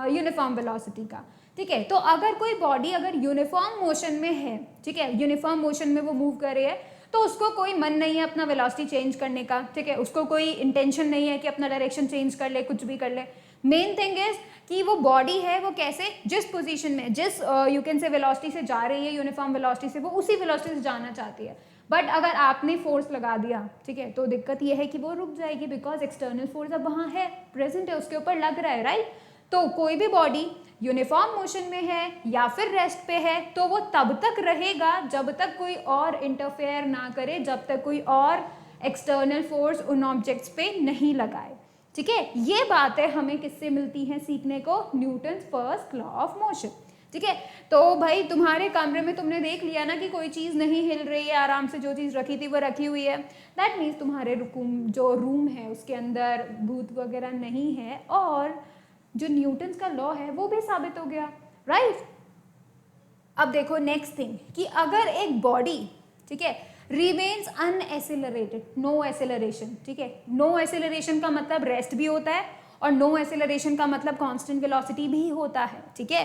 यूनिफॉर्म वेलोसिटी का, ठीक है? तो अगर कोई बॉडी अगर यूनिफॉर्म मोशन में है, ठीक है, यूनिफॉर्म मोशन में वो मूव कर रही है, तो उसको कोई मन नहीं है अपना वेलोसिटी चेंज करने का, ठीक है, उसको कोई इंटेंशन नहीं है कि अपना डायरेक्शन चेंज कर ले, कुछ भी कर ले। मेन थिंग इज कि वो बॉडी है वो कैसे, जिस पोजीशन में, जिस यू कैन से वेलोसिटी से जा रही है, यूनिफॉर्म वेलोसिटी से, वो उसी वेलोसिटी से जाना चाहती है। बट अगर आपने फोर्स लगा दिया, ठीक है, तो दिक्कत ये है कि वो रुक जाएगी, बिकॉज एक्सटर्नल फोर्स अब वहाँ है, प्रेजेंट है, उसके ऊपर लग रहा है, राइट? तो कोई भी बॉडी यूनिफॉर्म मोशन में है या फिर रेस्ट पे है, तो वो तब तक रहेगा जब तक कोई और इंटरफेयर ना करे, जब तक कोई और एक्सटर्नल फोर्स उन ऑब्जेक्ट्स पे नहीं लगाए, ठीक है? ये बातें हमें किससे मिलती हैं सीखने को, Newton's first law of motion, ठीक है? तो भाई तुम्हारे कमरे में तुमने देख लिया ना कि कोई चीज़ नहीं हिल रही है, आराम से जो चीज़ रखी थी वो रखी हुई है, दैट मीन्स तुम्हारे जो रूम है उसके अंदर भूत वगैरह नहीं है, और जो न्यूटन्स का लॉ है वो भी साबित हो गया, राइट? अब देखो नेक्स्ट थिंग कि अगर एक बॉडी, ठीक है, रिमेन्स अनएसिलरेटेड, नो एसिलरेशन, ठीक है, नो एसिलरेशन का मतलब रेस्ट भी होता है और नो एसिलरेशन का मतलब कांस्टेंट वेलोसिटी भी होता है, ठीक है?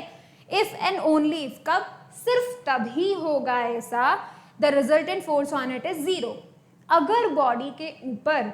इफ एंड ओनली इफ, कब, सिर्फ तभी होगा ऐसा, the resultant force on it is zero, अगर बॉडी के ऊपर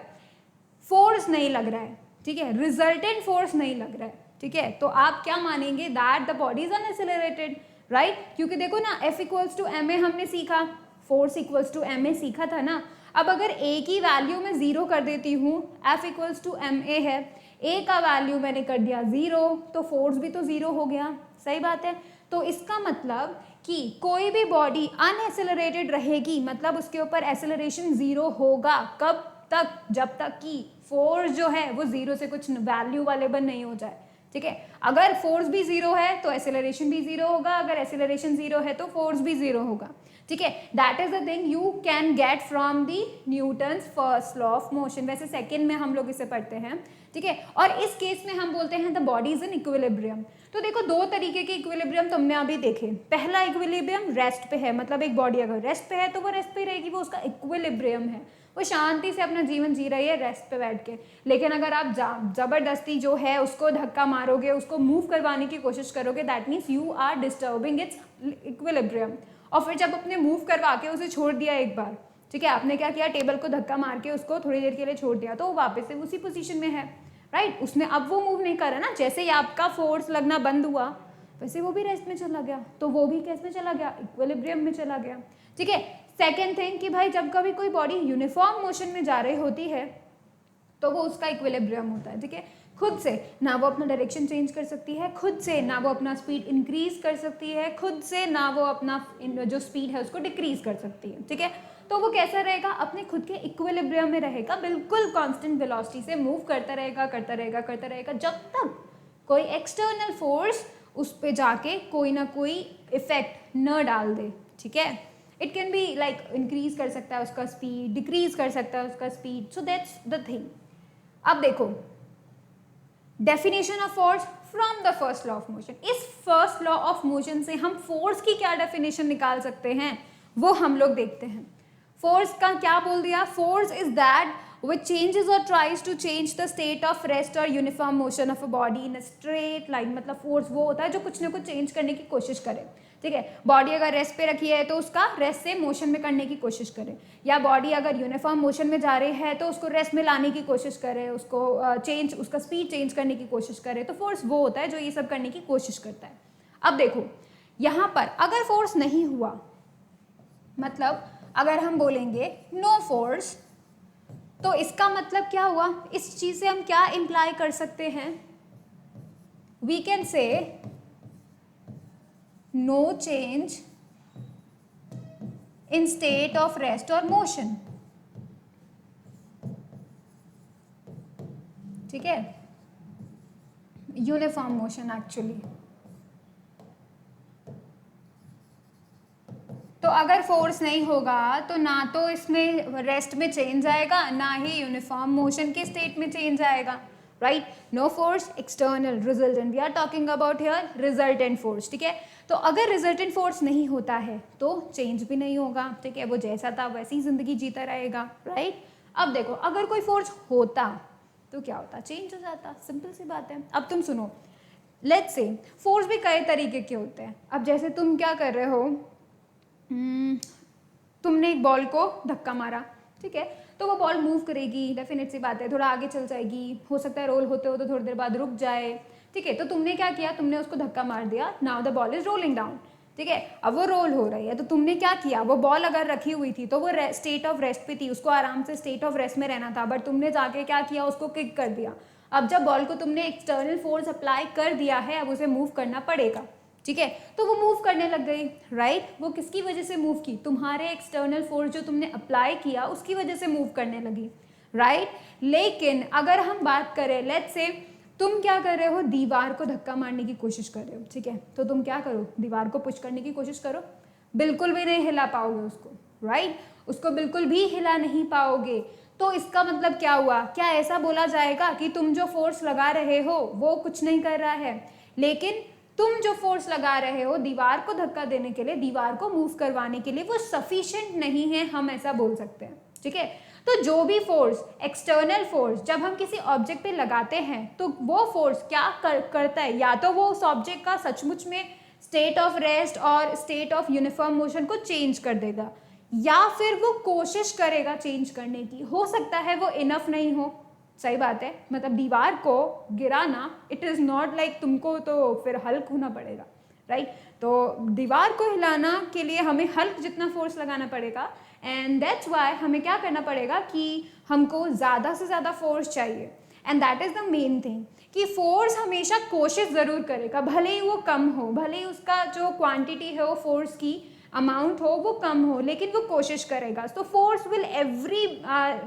फोर्स नहीं लग रहा है, ठीक है, रिजल्टेंट फोर्स नहीं लग रहा है, ठीक है, तो आप क्या मानेंगे, that the body is unaccelerated, right? क्योंकि देखो ना F equals to M A हमने सीखा, force equals to M A सीखा था ना। अब अगर A की वैल्यू मैं जीरो कर देती हूँ, F equals to M A है, A का वैल्यू मैंने कर दिया जीरो, तो फोर्स भी तो जीरो हो गया, सही बात है? तो इसका मतलब कि कोई भी बॉडी अनएसिलरेटेड रहेगी, मतलब उसके ऊपर एसिलरेशन जीरो होगा, कब तक, जब तक कि फोर्स जो है वो जीरो से कुछ वैल्यू वालेबल नहीं हो जाए, ठीक है? अगर फोर्स भी जीरो है तो एसिलरेशन भी जीरो होगा, अगर एसिलरेशन जीरो है तो फोर्स भी जीरो होगा, ठीक है? That is the thing you can get from the Newton's first law of motion. वैसे सेकंड में हम लोग इसे पढ़ते हैं, ठीक है? और इस केस में हम बोलते हैं the body is in equilibrium. तो देखो दो तरीके के इक्विलिब्रियम तुमने अभी देखे। पहला इक्विलिब्रियम रेस्ट पे है, मतलब एक बॉडी अगर रेस्ट पे है तो वो रेस्ट पे रहेगी, वो उसका इक्विलिब्रियम है, वो शांति से अपना जीवन जी रही है रेस्ट पे बैठ के। लेकिन अगर आप जबरदस्ती जो है उसको धक्का मारोगे, उसको मूव करवाने की कोशिश करोगे, that means you are disturbing its equilibrium. और फिर जब अपने मूव करवा के उसे छोड़ दिया एक बार, ठीक है, आपने क्या किया, टेबल को धक्का मार के उसको थोड़ी देर के लिए छोड़ दिया, तो वो वापस से उसी पोजीशन में है, राइट? उसने अब वो मूव नहीं करा ना, जैसे ही आपका फोर्स लगना बंद हुआ वैसे वो भी रेस्ट में चला गया, तो वो भी कैसे चला गया, इक्विलिब्रियम में चला गया, ठीक है? सेकेंड थिंग कि भाई जब कभी कोई बॉडी यूनिफॉर्म मोशन में जा रही होती है तो वो उसका इक्विलिब्रियम होता है, ठीक है? खुद से ना वो अपना डायरेक्शन चेंज कर सकती है, खुद से ना वो अपना स्पीड इंक्रीज कर सकती है, खुद से ना वो अपना जो स्पीड है उसको डिक्रीज कर सकती है, ठीक है। तो वो कैसा रहेगा, अपने खुद के इक्विलिब्रियम में रहेगा, बिल्कुल कांस्टेंट वेलोसिटी से मूव करता रहेगा करता रहेगा करता रहेगा, जब तक कोई एक्सटर्नल फोर्स उस पे जाके कोई ना कोई इफेक्ट न डाल दे, ठीक है। It can be like increase कर सकता है उसका स्पीड, डिक्रीज कर सकता है उसका speed, so that's the thing. अब देखो definition of force from the first law of motion. इस फर्स्ट लॉ ऑफ मोशन से हम फोर्स की क्या डेफिनेशन निकाल सकते हैं वो हम लोग देखते हैं। फोर्स का क्या बोल दिया, force is that which changes or tries to change the state of rest or uniform motion of a body in a straight line। मतलब फोर्स वो होता है जो कुछ ना कुछ चेंज करने की कोशिश करे, ठीक है। बॉडी अगर रेस्ट पे रखी है तो उसका रेस्ट से मोशन में करने की कोशिश करे, या बॉडी अगर यूनिफॉर्म मोशन में जा रही है तो उसको रेस्ट में लाने की कोशिश करे, उसको चेंज, उसका स्पीड चेंज करने की कोशिश करे। तो फोर्स वो होता है जो ये सब करने की कोशिश करता है। अब देखो यहाँ पर अगर फोर्स नहीं हुआ, मतलब अगर हम बोलेंगे नो फोर्स, तो इसका मतलब क्या हुआ, इस चीज से हम क्या इंप्लाई कर सकते हैं, we can say no change in state of rest और मोशन, ठीक है, यूनिफॉर्म मोशन एक्चुअली। तो अगर फोर्स नहीं होगा तो ना तो इसमें रेस्ट में चेंज आएगा, ना ही यूनिफॉर्म मोशन के स्टेट में चेंज आएगा, right. No force, external, resultant, we are talking about here resultant force, ठीक है। तो अगर रिजल्टेंट फोर्स नहीं होता है तो चेंज भी नहीं होगा, ठीक है, वो जैसा था वैसी ही जिंदगी जीता रहेगा, राइट। अब देखो अगर कोई फोर्स होता तो क्या होता, चेंज हो जाता, सिंपल सी बात है। अब तुम सुनो, लेट्स से फोर्स भी कई तरीके के होते हैं। अब जैसे तुम क्या कर रहे हो, तुमने एक बॉल को धक्का मारा, ठीक है, तो वो बॉल मूव करेगी, डेफिनेट सी बात है, थोड़ा आगे चल जाएगी, हो सकता है रोल होते हो तो थोड़ी देर बाद रुक जाए, ठीक है। तो तुमने क्या किया, तुमने उसको धक्का मार दिया, now the ball is rolling down, ठीक है। अब वो रोल हो रही है, तो तुमने क्या किया, वो बॉल अगर रखी हुई थी तो वो स्टेट ऑफ रेस्ट पे थी, उसको आराम से स्टेट ऑफ रेस्ट में रहना था, बट तुमने जाके क्या किया, उसको किक कर दिया। अब जब बॉल को तुमने एक्सटर्नल फोर्स अप्लाई कर दिया है, अब उसे मूव करना पड़ेगा, ठीक है। तो वो मूव करने लग गई, राइट। वो किसकी वजह से मूव की, तुम्हारे एक्सटर्नल फोर्स जो तुमने अप्लाई किया उसकी वजह से मूव करने लगी, राइट। लेकिन अगर हम बात करें, लेट्स से तुम क्या कर रहे हो, दीवार को धक्का मारने की कोशिश कर रहे हो, ठीक है, तो तुम क्या करो, दीवार को पुश करने की कोशिश करो, बिल्कुल भी नहीं हिला पाओगे उसको, राइट, उसको बिल्कुल भी हिला नहीं पाओगे। तो इसका मतलब क्या हुआ, क्या ऐसा बोला जाएगा कि तुम जो फोर्स लगा रहे हो वो कुछ नहीं कर रहा है, लेकिन तुम जो फोर्स लगा रहे हो दीवार को धक्का देने के लिए, दीवार को मूव करवाने के लिए, वो सफिशिएंट नहीं है, हम ऐसा बोल सकते हैं, ठीक है। तो जो भी फोर्स, एक्सटर्नल फोर्स जब हम किसी ऑब्जेक्ट पे लगाते हैं तो वो फोर्स क्या करता है, या तो वो उस ऑब्जेक्ट का सचमुच में स्टेट ऑफ रेस्ट और स्टेट ऑफ यूनिफॉर्म मोशन को चेंज कर देगा, या फिर वो कोशिश करेगा चेंज करने की। हो सकता है वो इनफ नहीं हो, सही बात है, मतलब दीवार को गिराना, इट इज़ नॉट लाइक तुमको तो फिर हल्क होना पड़ेगा, राइट। तो दीवार को हिलाना के लिए हमें हल्क जितना फोर्स लगाना पड़ेगा, एंड दैट्स वाई हमें क्या करना पड़ेगा कि हमको ज़्यादा से ज़्यादा फोर्स चाहिए, and that is the main thing कि फोर्स हमेशा कोशिश ज़रूर करेगा, भले ही वो कम हो, भले ही उसका जो क्वांटिटी है वो फोर्स की अमाउंट हो वो कम हो, लेकिन वो कोशिश करेगा। तो force will every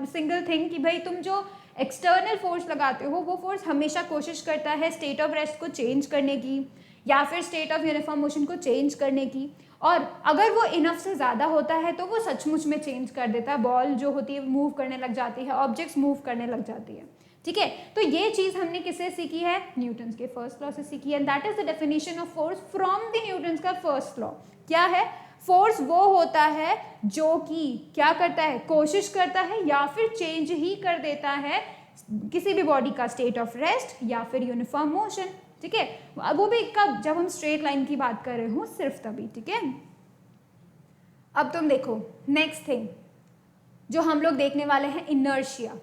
single thing कि भाई तुम जो एक्सटर्नल फोर्स लगाते हो वो फोर्स हमेशा कोशिश करता है स्टेट ऑफ रेस्ट को चेंज करने की, या फिर स्टेट ऑफ यूनिफॉर्म मोशन को चेंज करने की, और अगर वो इनफ से ज़्यादा होता है तो वो सचमुच में चेंज कर देता है, बॉल जो होती है मूव करने लग जाती है, ऑब्जेक्ट्स मूव करने लग जाती है, ठीक है। तो ये चीज़ हमने किससे सीखी है, न्यूटन्स के फर्स्ट लॉ से सीखी है, and that is the definition of force from the Newton's का फर्स्ट लॉ। क्या है, फोर्स वो होता है जो कि क्या करता है, कोशिश करता है या फिर चेंज ही कर देता है किसी भी बॉडी का स्टेट ऑफ रेस्ट या फिर यूनिफॉर्म मोशन, ठीक है। वो भी कब, जब हम स्ट्रेट लाइन की बात कर रहे हो सिर्फ तभी, ठीक है। अब तुम देखो नेक्स्ट थिंग जो हम लोग देखने वाले हैं, इनर्शिया।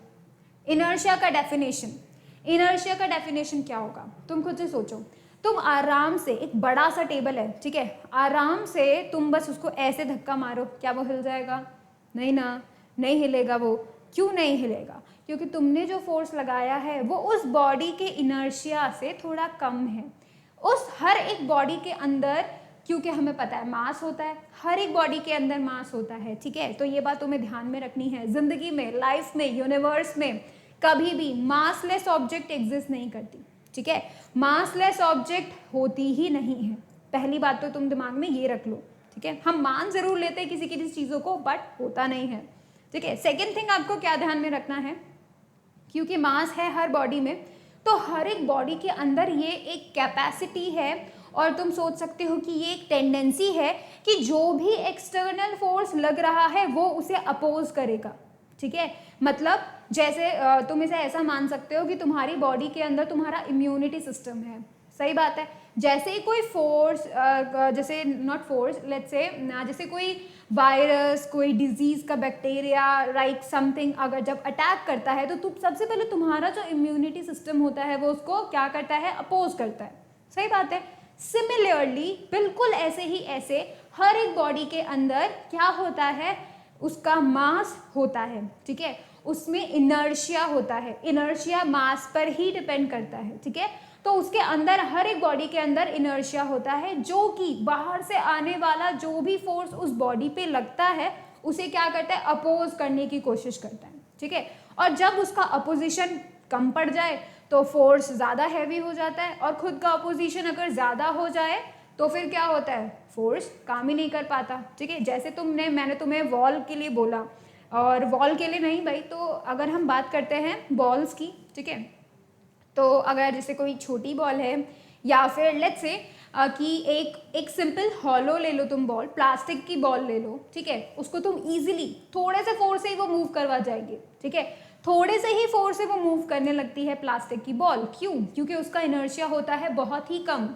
इनर्शिया का डेफिनेशन, इनर्शिया का डेफिनेशन क्या होगा, तुम खुद से सोचो। तुम आराम से, एक बड़ा सा टेबल है, ठीक है, आराम से तुम बस उसको ऐसे धक्का मारो, क्या वो हिल जाएगा, नहीं ना, नहीं हिलेगा वो। क्यों नहीं हिलेगा, क्योंकि तुमने जो फोर्स लगाया है वो उस बॉडी के इनर्शिया से थोड़ा कम है। उस हर एक बॉडी के अंदर, क्योंकि हमें पता है मास होता है, हर एक बॉडी के अंदर मास होता है, ठीक है। तो ये बात तुम्हें ध्यान में रखनी है। जिंदगी में, लाइफ में, यूनिवर्स में कभी भी मासलेस ऑब्जेक्ट एग्जिस्ट नहीं करती, ठीक है। मासलेस ऑब्जेक्ट होती ही नहीं है। पहली बात तो तुम दिमाग में ये रख लो, ठीक है। हम मान जरूर लेते हैं किसी किसी चीज़ों को, बट होता नहीं है, ठीक है। सेकेंड थिंग आपको क्या ध्यान में रखना है, क्योंकि मास है हर बॉडी में, तो हर एक बॉडी के अंदर ये एक कैपेसिटी है, और तुम सोच सकते हो कि ये एक टेंडेंसी है कि जो भी एक्सटर्नल फोर्स लग रहा है वो उसे अपोज करेगा, ठीक है। मतलब जैसे तुम इसे ऐसा मान सकते हो कि तुम्हारी बॉडी के अंदर तुम्हारा इम्यूनिटी सिस्टम है, सही बात है। जैसे ही कोई फोर्स, जैसे नॉट फोर्स, लेट्स से जैसे कोई वायरस, कोई डिजीज का बैक्टीरिया, राइट, समथिंग अगर जब अटैक करता है तो तुम सबसे पहले तुम्हारा जो इम्यूनिटी सिस्टम होता है वो उसको क्या करता है, अपोज करता है, सही बात है। सिमिलरली बिल्कुल ऐसे ही ऐसे हर एक बॉडी के अंदर क्या होता है, उसका मास होता है, ठीक है। उसमें इनर्शिया होता है, इनर्शिया मास पर ही डिपेंड करता है, ठीक है। तो उसके अंदर, हर एक बॉडी के अंदर इनर्शिया होता है, जो कि बाहर से आने वाला जो भी फोर्स उस बॉडी पे लगता है उसे क्या करता है, अपोज करने की कोशिश करता है, ठीक है। और जब उसका अपोजिशन कम पड़ जाए तो फोर्स ज़्यादा हैवी हो जाता है, और खुद का अपोजिशन अगर ज़्यादा हो जाए तो फिर क्या होता है, फोर्स काम ही नहीं कर पाता, ठीक है। जैसे मैंने तुम्हें वॉल के लिए बोला, और वॉल के लिए नहीं भाई, तो अगर हम बात करते हैं बॉल्स की, ठीक है, तो अगर जैसे कोई छोटी बॉल है, या फिर लेट्स से कि एक सिंपल हॉलो ले लो तुम बॉल, प्लास्टिक की बॉल ले लो, ठीक है, उसको तुम इजीली थोड़े से फोर्स से ही वो मूव करवा जाएगी, ठीक है। थोड़े से ही फोर्स से वो मूव करने लगती है प्लास्टिक की बॉल, क्यों, क्योंकि उसका इनर्शिया होता है बहुत ही कम,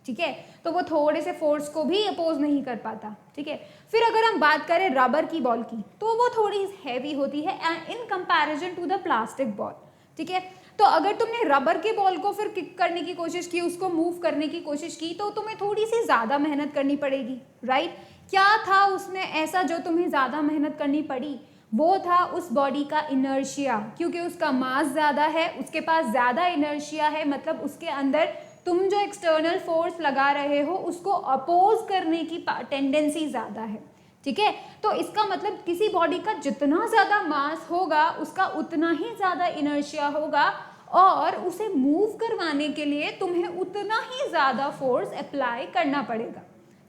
ठीक है। तो वो थोड़े से फोर्स को भी अपोज नहीं कर पाता, ठीक है। फिर अगर हम बात करें रबर की बॉल की, तो वो थोड़ी हैवी होती है in comparison to the plastic ball, ठीक है। तो अगर तुमने रबर के बॉल को फिर किक करने की कोशिश की, उसको मूव करने की कोशिश की, तो तुम्हें थोड़ी सी ज़्यादा मेहनत करनी पड़ेगी, राइट। क्या था उसमें ऐसा जो तुम्हें ज़्यादा मेहनत करनी पड़ी, वो था उस बॉडी का इनर्शिया, क्योंकि उसका मास ज़्यादा है, उसके पास ज़्यादा इनर्शिया है, मतलब उसके अंदर तुम जो एक्सटर्नल फोर्स लगा रहे हो उसको अपोज करने की टेंडेंसी ज़्यादा है, ठीक है। तो इसका मतलब किसी बॉडी का जितना ज़्यादा मास होगा उसका उतना ही ज़्यादा इनर्शिया होगा, और उसे मूव करवाने के लिए तुम्हें उतना ही ज़्यादा फोर्स अप्लाई करना पड़ेगा,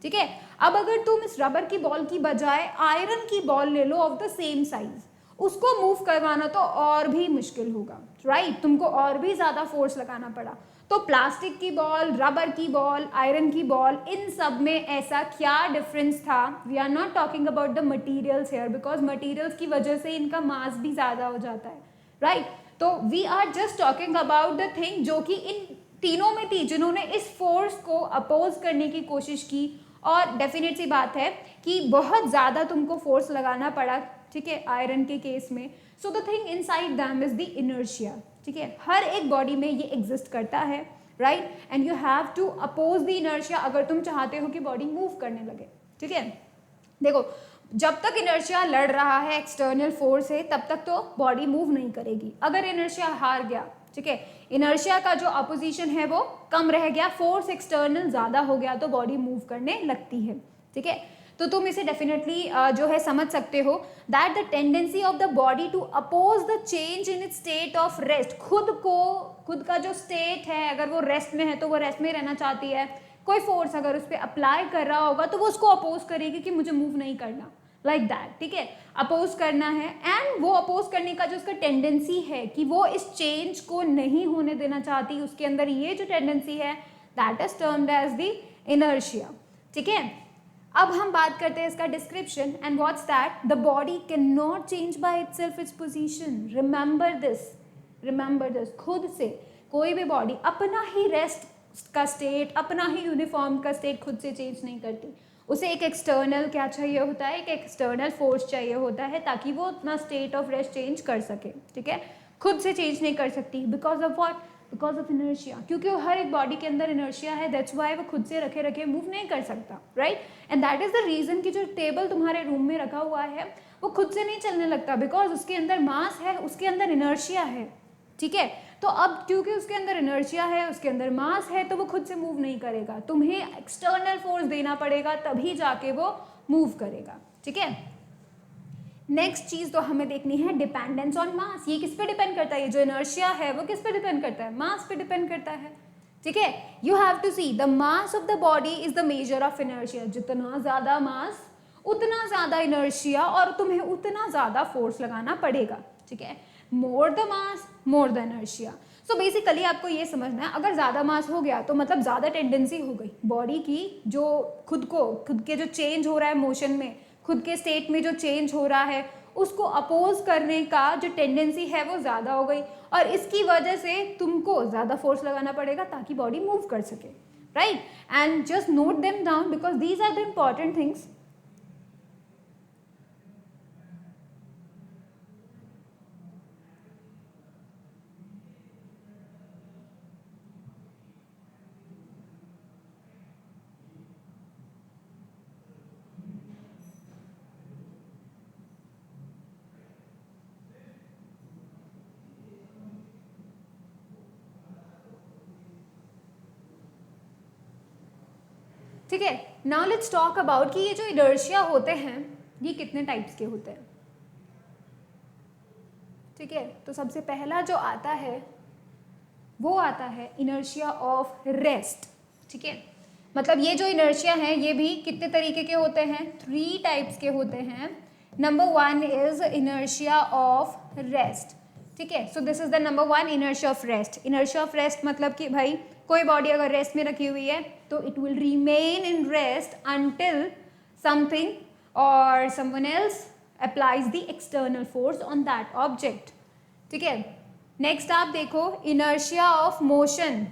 ठीक है। अब अगर तुम इस रबर की बॉल की बजाय आयरन की बॉल ले लो ऑफ द सेम साइज, उसको मूव करवाना तो और भी मुश्किल होगा, राइट, तुमको और भी ज़्यादा फोर्स लगाना पड़ा। तो प्लास्टिक की बॉल, रबर की बॉल, आयरन की बॉल, इन सब में ऐसा क्या डिफरेंस था। We are not talking about the materials here, because materials की वजह से इनका मास भी ज़्यादा हो जाता है, राइट। तो we are just talking about the thing जो कि इन तीनों में थी, जिन्होंने इस फोर्स को अपोज करने की कोशिश की, और डेफिनेट सी बात है कि बहुत ज़्यादा तुमको फोर्स लगाना पड़ा, ठीक है, आयरन के केस में। सो the thing inside them is the inertia, ठीक है। हर एक बॉडी में ये एग्जिस्ट करता है, right, and you have to oppose the inertia अगर तुम चाहते हो कि बॉडी मूव करने लगे, ठीक है। देखो, जब तक इनर्शिया लड़ रहा है एक्सटर्नल फोर्स है, तब तक तो बॉडी मूव नहीं करेगी। अगर इनर्शिया हार गया, ठीक है, इनर्शिया का जो अपोजिशन है वो कम रह गया, फोर्स एक्सटर्नल ज़्यादा हो गया, तो बॉडी मूव करने लगती है, ठीक है। तो तुम इसे डेफिनेटली जो है समझ सकते हो that the tendency of the body to oppose the change in its state of rest, खुद का जो स्टेट है, अगर वो रेस्ट में है तो वो रेस्ट में रहना चाहती है। कोई फोर्स अगर उस पर अप्लाई कर रहा होगा तो वो उसको अपोज करेगी कि मुझे मूव नहीं करना, लाइक दैट, ठीक है। अपोज करना है, एंड वो अपोज करने का जो उसका टेंडेंसी है कि वो इस चेंज को नहीं होने देना चाहती, उसके अंदर ये जो टेंडेंसी है, that is termed as the inertia, ठीक है। अब हम बात करते हैं इसका description, and what's that, the body can not change by itself its position, remember this, खुद से कोई भी बॉडी अपना ही रेस्ट का स्टेट, अपना ही यूनिफॉर्म का स्टेट खुद से चेंज नहीं करती। उसे एक एक्सटर्नल क्या चाहिए होता है, एक एक्सटर्नल फोर्स चाहिए होता है ताकि वो अपना स्टेट ऑफ रेस्ट चेंज कर सके, ठीक है। खुद से चेंज नहीं कर सकती, because of what, because of inertia, क्योंकि वो हर एक बॉडी के अंदर इनर्शिया है, दैट्स वाई वो खुद से रखे रखे मूव नहीं कर सकता, right. And that is the reason कि जो टेबल तुम्हारे रूम में रखा हुआ है वो खुद से नहीं चलने लगता, बिकॉज उसके अंदर मास है, उसके अंदर इनर्शिया है, ठीक है। तो अब क्योंकि उसके अंदर इनर्शिया है, उसके अंदर मास है, तो वो खुद से मूव नहीं करेगा, तुम्हें एक्सटर्नल फोर्स देना पड़ेगा तभी जाके वो मूव करेगा, ठीक है। नेक्स्ट चीज तो हमें देखनी है डिपेंडेंस ऑन मास। ये किस पे डिपेंड करता है, ये जो इनर्शिया है वो किस पे डिपेंड करता है, मास पे डिपेंड करता है, ठीक है। You have to see the mass of the body is the measure of inertia. जितना ज्यादा मास उतना ज्यादा इनर्शिया और तुम्हें उतना ज्यादा फोर्स लगाना पड़ेगा, ठीक है। More the mass more the inertia. So basically आपको ये समझना है, अगर ज़्यादा मास हो गया तो मतलब ज़्यादा टेंडेंसी हो गई बॉडी की, जो खुद के जो चेंज हो रहा है मोशन में, खुद के स्टेट में जो चेंज हो रहा है उसको अपोज करने का जो टेंडेंसी है वो ज़्यादा हो गई, और इसकी वजह से तुमको ज़्यादा फोर्स लगाना पड़ेगा ताकि बॉडी मूव कर सके, right. And just note them down because these are the important things. ठीक है, नाउ लेट्स टॉक अबाउट कि ये जो इनर्शिया होते हैं ये कितने टाइप्स के होते हैं, ठीक है। तो सबसे पहला जो आता है वो आता है इनर्शिया ऑफ रेस्ट, ठीक है। मतलब ये जो इनर्शिया है ये भी कितने तरीके के होते हैं, 3 टाइप्स के होते हैं। Number 1 is inertia of rest, ठीक है। So this is the number 1 inertia of rest. Inertia of rest मतलब कि भाई कोई बॉडी अगर रेस्ट में रखी हुई है तो it will remain in rest until something और someone else applies the external force on that object, ठीक है। नेक्स्ट आप देखो inertia of motion.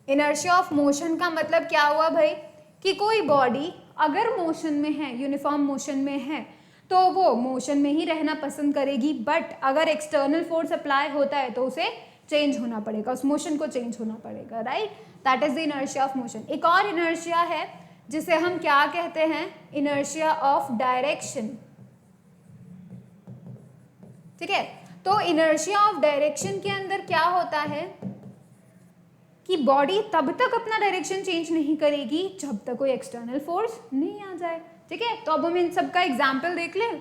Inertia of motion का मतलब क्या हुआ भाई कि कोई बॉडी अगर मोशन में है, यूनिफॉर्म मोशन में है, तो वो मोशन में ही रहना पसंद करेगी, बट अगर एक्सटर्नल फोर्स अप्लाई होता है तो उसे चेंज होना पड़ेगा, उस मोशन को चेंज होना पड़ेगा, right. That is the inertia of motion. एक और इनर्शिया है जिसे हम क्या कहते हैं, इनर्शिया ऑफ डायरेक्शन, ठीक है। तो इनर्शिया ऑफ डायरेक्शन के अंदर क्या होता है कि बॉडी तब तक अपना डायरेक्शन चेंज नहीं करेगी जब तक कोई एक्सटर्नल फोर्स नहीं आ जाए, ठीक है। तो अब हम इन सबका एग्जाम्पल देख लें।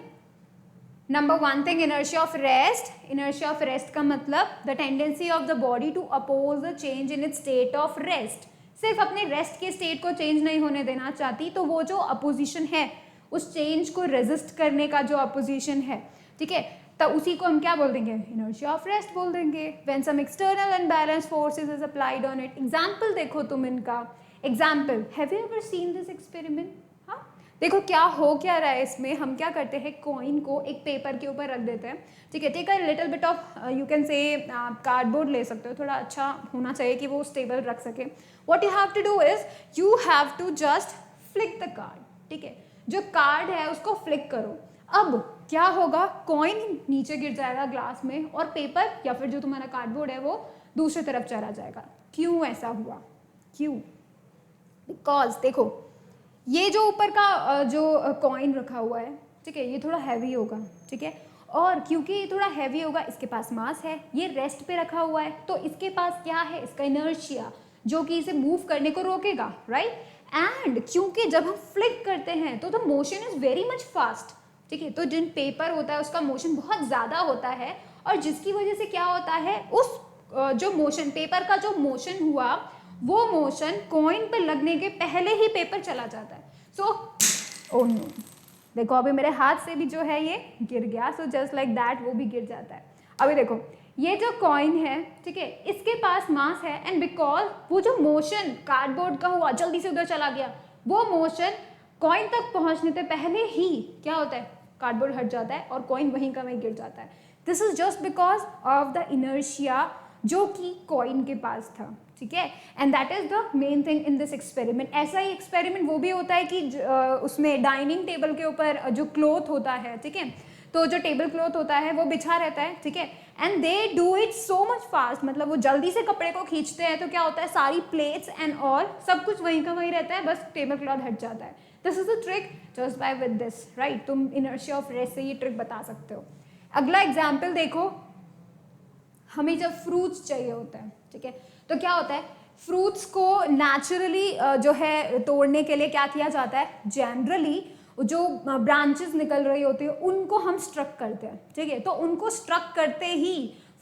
Number 1 thing inertia of rest. Inertia of rest का मतलब the tendency of the body to oppose the change in its state of rest. सिर्फ अपने रेस्ट के स्टेट को चेंज नहीं होने देना चाहती, तो वो जो अपोजिशन है उस चेंज को रेजिस्ट करने का जो अपोजिशन है, ठीक है, तो उसी को हम क्या बोल देंगे, इनर्शिया ऑफ रेस्ट बोल देंगे। When some external unbalance forces is applied on it. Example देखो तुम इनका। Example, have you ever seen this experiment. हाँ, देखो क्या हो क्या रहा है इसमें। हम क्या करते हैं, कॉइन को एक पेपर के ऊपर रख देते हैं, ठीक है। Take a little bit of you can say cardboard ले सकते हो, थोड़ा अच्छा होना चाहिए कि वो स्टेबल रख सके। What you have to do is you have to just flick the card, ठीक है। जो कार्ड है उसको फ्लिक करो। अब क्या होगा, कॉइन नीचे गिर जाएगा ग्लास में और पेपर या फिर जो तुम्हारा कार्डबोर्ड है वो दूसरी तरफ चला जाएगा। क्यों ऐसा हुआ, क्यों? बिकॉज देखो ये जो ऊपर का जो कॉइन रखा हुआ है, ठीक है, ये थोड़ा हैवी होगा, ठीक है, और क्योंकि ये थोड़ा हैवी होगा इसके पास मास है, ये रेस्ट पे रखा हुआ है, तो इसके पास क्या है, इसका इनर्शिया जो कि इसे मूव करने को रोकेगा, राइट। एंड क्योंकि जब हम फ्लिक करते हैं तो the motion is very much fast, ठीक है, तो जिन पेपर होता है उसका मोशन बहुत ज़्यादा होता है, और जिसकी वजह से क्या होता है, उस जो मोशन, पेपर का जो मोशन हुआ वो मोशन कॉइन पे लगने के पहले ही पेपर चला जाता है। सो ओह नो, देखो अभी मेरे हाथ से भी जो है ये गिर गया, सो जस्ट लाइक दैट वो भी गिर जाता है। अभी देखो ये जो कॉइन है, ठीक है, इसके पास मास है, एंड बिकॉज वो जो मोशन कार्डबोर्ड का हुआ जल्दी से उधर चला गया, वो मोशन कॉइन तक पहुंचने से पहले ही क्या होता है, कार्डबोर्ड हट जाता है और कॉइन वहीं का वहीं गिर जाता है। This is just because of the inertia जो कि कॉइन के पास था, ठीक है। And that is the main thing in this experiment. ऐसा ही एक्सपेरिमेंट वो भी होता है कि उसमें डाइनिंग टेबल के ऊपर जो क्लॉथ होता है, ठीक है, तो जो टेबल क्लॉथ होता है वो बिछा रहता है, ठीक है, and they do it so much fast, मतलब वो जल्दी से कपड़े को खींचते हैं, तो क्या होता है सारी प्लेट्स एंड ऑल सब कुछ वहीं का वहीं रहता है, बस टेबल क्लॉथ हट जाता है। This is the trick just by with this, right. तुम इनर्शिया ऑफ रेस्ट से ये ट्रिक बता सकते हो। अगला एग्जाम्पल देखो, हमें जब फ्रूट्स चाहिए होता है, ठीक है, तो क्या होता है फ्रूट्स को नेचुरली जो है तोड़ने के लिए क्या किया जाता है, जनरली जो ब्रांचेस निकल रही होती है उनको हम स्ट्रक करते हैं, ठीक है, तो उनको स्ट्रक करते ही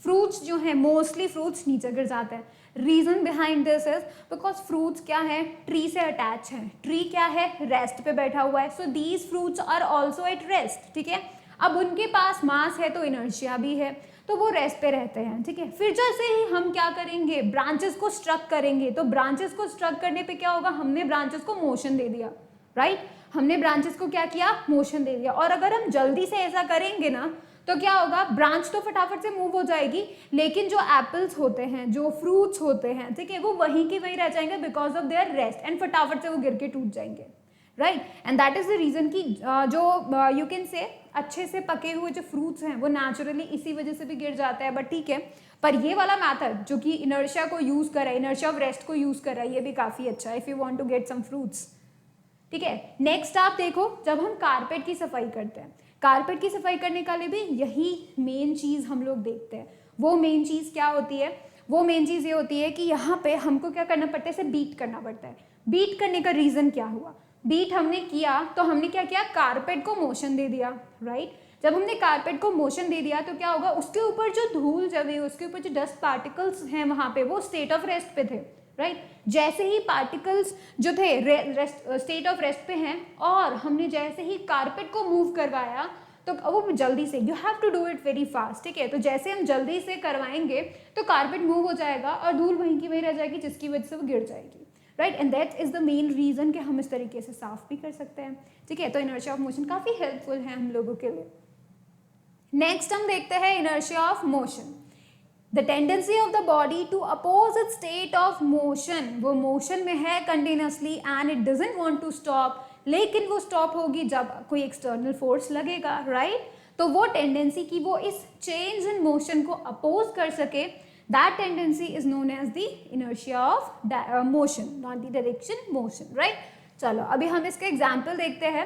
फ्रूट्स जो है मोस्टली फ्रूट्स नीचे गिर जाते हैं। Reason behind this is because fruits क्या है, ट्री से अटैच है, ट्री क्या है, रेस्ट पे बैठा हुआ है, so these fruits are also at rest, ठीक है। अब उनके पास मास है तो इनर्शिया भी है, तो वो रेस्ट पे रहते हैं, ठीक है। फिर जैसे ही हम क्या करेंगे, ब्रांचेस को स्ट्रक करेंगे, तो ब्रांचेस को स्ट्रक करने पे क्या होगा, हमने ब्रांचेस को मोशन दे दिया, राइट, हमने ब्रांचेस को क्या किया, मोशन दे दिया। और अगर हम जल्दी से ऐसा करेंगे ना तो क्या होगा, ब्रांच तो फटाफट से मूव हो जाएगी, लेकिन जो एप्पल्स होते हैं, जो फ्रूट्स होते हैं, ठीक है, वो वहीं की वहीं रह जाएंगे because of their rest, and फटाफट से वो गिर के टूट जाएंगे, right. And that is the reason कि जो यू कैन से अच्छे से पके हुए जो फ्रूट्स हैं वो नेचुरली इसी वजह से भी गिर जाता है, बट ठीक है। पर ये वाला मैथड जो कि इनर्शिया को यूज कर रहा है, इनर्शिया ऑफ रेस्ट को यूज कर रहा है, ये भी काफी अच्छा है if you want to get some fruits, ठीक है। नेक्स्ट आप देखो, जब हम कारपेट की सफाई करते हैं, कारपेट की सफाई करने का लिए भी यही मेन चीज हम लोग देखते हैं। वो मेन चीज क्या होती है, वो मेन चीज ये होती है कि यहाँ पे हमको क्या करना पड़ता है, इसे बीट करना पड़ता है। बीट करने का रीजन क्या हुआ, बीट हमने किया तो हमने क्या किया, कारपेट को मोशन दे दिया, राइट। जब हमने कारपेट को मोशन दे दिया तो क्या होगा, उसके ऊपर जो धूल जमी, उसके ऊपर जो डस्ट पार्टिकल्स हैं वहां पे, वो स्टेट ऑफ रेस्ट पे थे, राइट। जैसे ही पार्टिकल्स जो थे स्टेट ऑफ रेस्ट पे हैं, और हमने जैसे ही कारपेट को मूव करवाया तो वो जल्दी से, you have to do it very fast, ठीक है। तो जैसे हम जल्दी से करवाएंगे तो कारपेट मूव हो जाएगा और धूल वहीं की वहीं रह जाएगी, जिसकी वजह से वो गिर जाएगी, right. And that is the main reason कि हम इस तरीके से साफ भी कर सकते हैं, ठीक है। तो इनर्शिया ऑफ मोशन काफी हेल्पफुल है हम लोगों के लिए। नेक्स्ट हम देखते हैं inertia of motion, the tendency of the body to oppose it state of motion. वो मोशन में है continuously and it doesn't want to stop, लेकिन वो स्टॉप होगी जब कोई एक्सटर्नल फोर्स लगेगा, राइट। तो वो टेंडेंसी की वो इस चेंज इन मोशन को अपोज कर सके, that tendency is known as the inertia of motion, not the direction motion, right। चलो अभी हम इसका एग्जाम्पल देखते हैं।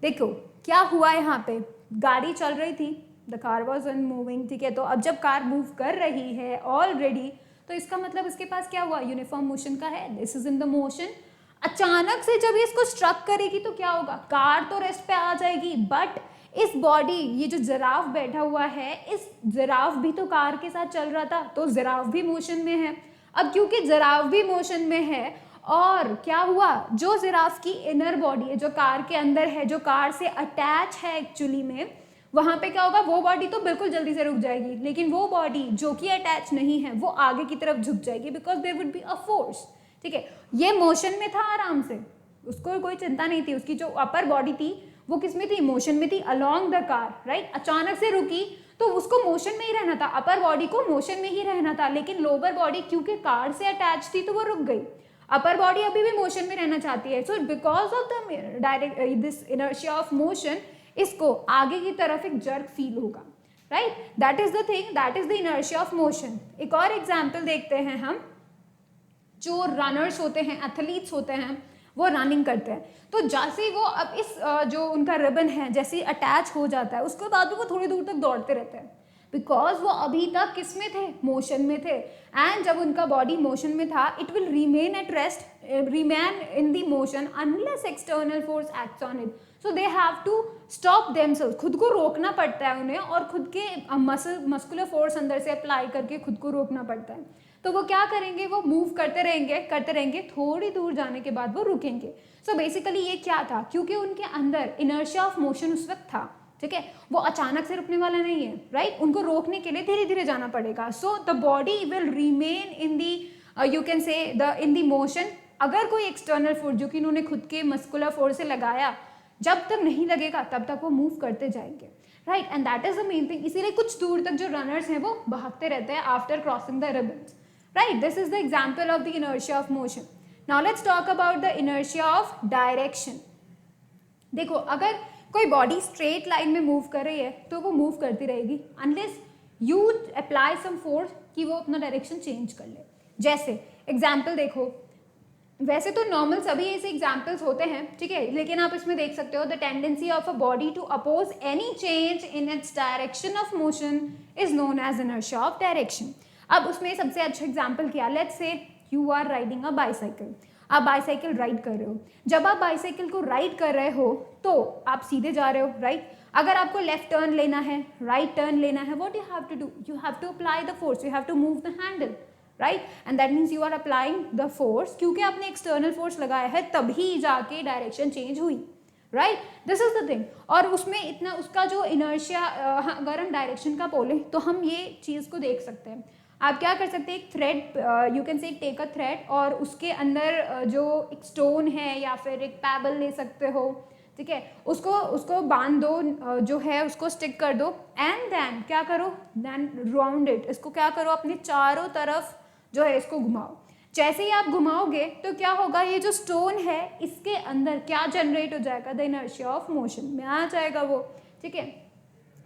देखो क्या हुआ, यहाँ पे गाड़ी चल रही थी, द कार वॉज मूविंग, ठीक है। तो अब जब कार मूव कर रही है ऑलरेडी, तो इसका मतलब इसके पास क्या हुआ, यूनिफॉर्म मोशन का है, this is in the motion. अचानक से जब ये इसको स्ट्रक करेगी तो क्या होगा, कार तो रेस्ट पे आ जाएगी, बट इस बॉडी, ये जो जिराफ बैठा हुआ है, इस जिराफ भी तो कार के साथ चल रहा था, तो जिराफ भी मोशन में है। अब क्योंकि जिराफ भी मोशन में है, और क्या हुआ, जो जिराफ की इनर बॉडी है, जो कार के अंदर है, जो कार से अटैच है एक्चुअली में, वहां पे क्या होगा, वो बॉडी तो बिल्कुल जल्दी से रुक जाएगी, लेकिन वो बॉडी जो कि अटैच नहीं है वो आगे की तरफ झुक जाएगी, because there would be a force, ठीक है। ये मोशन में था आराम से, उसको कोई चिंता नहीं थी, उसकी जो अपर बॉडी थी वो किस में थी, मोशन में थी, अलोंग द कार, राइट। अचानक से रुकी तो उसको मोशन में ही रहना था, अपर बॉडी को मोशन में ही रहना था, लेकिन लोअर बॉडी क्योंकि कार से अटैच थी तो वो रुक गई। अपर बॉडी अभी भी मोशन में रहना चाहती है, so because of the direct this inertia of motion, इसको आगे की तरफ एक जर्क फील होगा, right. That is the thing, that is the inertia of motion. एक और एग्जाम्पल देखते हैं हम, जो रनर्स होते हैं, एथलीट्स होते हैं, वो रनिंग करते हैं, तो जैसे वो अब इस जो उनका रिबन है जैसे ही अटैच हो जाता है, उसके बाद भी वो थोड़ी दूर तक दौड़ते रहते हैं, बिकॉज वो अभी तक किस में थे, मोशन में थे। एंड जब उनका बॉडी मोशन में था, it will remain at rest, remain in the motion unless external force acts on it, so they have to stop themselves, खुद को रोकना पड़ता है उन्हें, और खुद के मस्कुलर फोर्स अंदर से अप्लाई करके खुद को रोकना पड़ता है। तो वो क्या करेंगे, वो मूव करते रहेंगे, थोड़ी दूर जाने के बाद वो रुकेंगे। सो बेसिकली ये क्या था, क्योंकि उनके अंदर इनर्शिया ऑफ मोशन उस वक्त था, ठीक है, वो अचानक से रुकने वाला नहीं है, राइट। उनको रोकने के लिए धीरे धीरे जाना पड़ेगा, so the body will remain in the you can say the in the motion. अगर कोई एक्सटर्नल फोर्स जो कि इन्होंने खुद के मस्कुलर फोर्स से लगाया, जब तक नहीं लगेगा तब तक वो मूव करते जाएंगे, right. And that is the main thing, इसीलिए कुछ दूर तक जो रनर्स हैं वो भागते रहते हैं after crossing the ribbons, right। This is the example of the inertia of motion. Now let's talk about the inertia of direction. देखो अगर कोई बॉडी स्ट्रेट लाइन में मूव कर रही है तो वो मूव करती रहेगी unless you apply some force कि वो अपना डायरेक्शन चेंज कर ले। जैसे एग्जाम्पल देखो, वैसे तो नॉर्मल सभी ऐसे एग्जाम्पल्स होते हैं, ठीक है, लेकिन आप इसमें देख सकते हो the tendency of a body to oppose any change in its direction of motion is known as inertia of direction. अब उसमें सबसे अच्छा एग्जाम्पल क्या, let's say you are riding a bicycle, आप बाईसाइकिल राइड कर रहे हो। जब आप बाईसाइकिल को राइड कर रहे हो तो आप सीधे जा रहे हो, राइट। अगर आपको लेफ्ट टर्न लेना है, राइट टर्न लेना है, what you have to do, you have to apply the force, you have to move the handle, right, and that means you are applying the force, क्योंकि आपने एक्सटर्नल फोर्स लगाया है तभी जाके डायरेक्शन चेंज हुई, right, this is the thing. और उसमें इतना उसका जो इनर्शिया, अगर हम डायरेक्शन का बोले तो हम ये चीज़ को देख सकते हैं। आप क्या कर सकते हैं, एक thread, you can say take a thread और उसके अंदर जो एक स्टोन है या फिर एक पैबल ले सकते हो, ठीक है, उसको बांध दो, जो है उसको स्टिक कर दो एंड देन क्या करो, देन राउंड इट, इसको क्या करो अपने चारों तरफ जो है इसको घुमाओ। जैसे ही आप घुमाओगे तो क्या होगा, ये जो स्टोन है इसके अंदर क्या जनरेट हो जाएगा, द इनर्शिया ऑफ मोशन में आ जाएगा वो, ठीक है।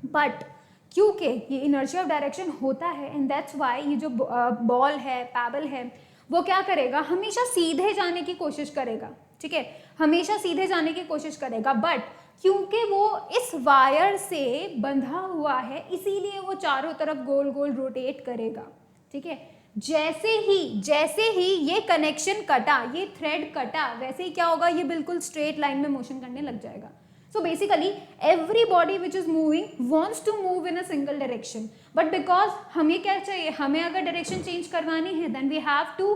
बट क्योंकि ये इनर्शिया ऑफ डायरेक्शन होता है एंड दैट्स वाई ये जो बॉल है, पैबल है, वो क्या करेगा, हमेशा सीधे जाने की कोशिश करेगा, ठीक है, हमेशा सीधे जाने की कोशिश करेगा। बट क्योंकि वो इस वायर से बंधा हुआ है इसीलिए वो चारों तरफ गोल गोल रोटेट करेगा, ठीक है। जैसे ही ये कनेक्शन कटा, ये थ्रेड कटा, वैसे ही क्या होगा, ये बिल्कुल स्ट्रेट लाइन में मोशन करने लग जाएगा। So basically every body which is moving wants to move in a single direction, but because हमें क्या चाहिए, हमें अगर डायरेक्शन चेंज करवानी है then we have to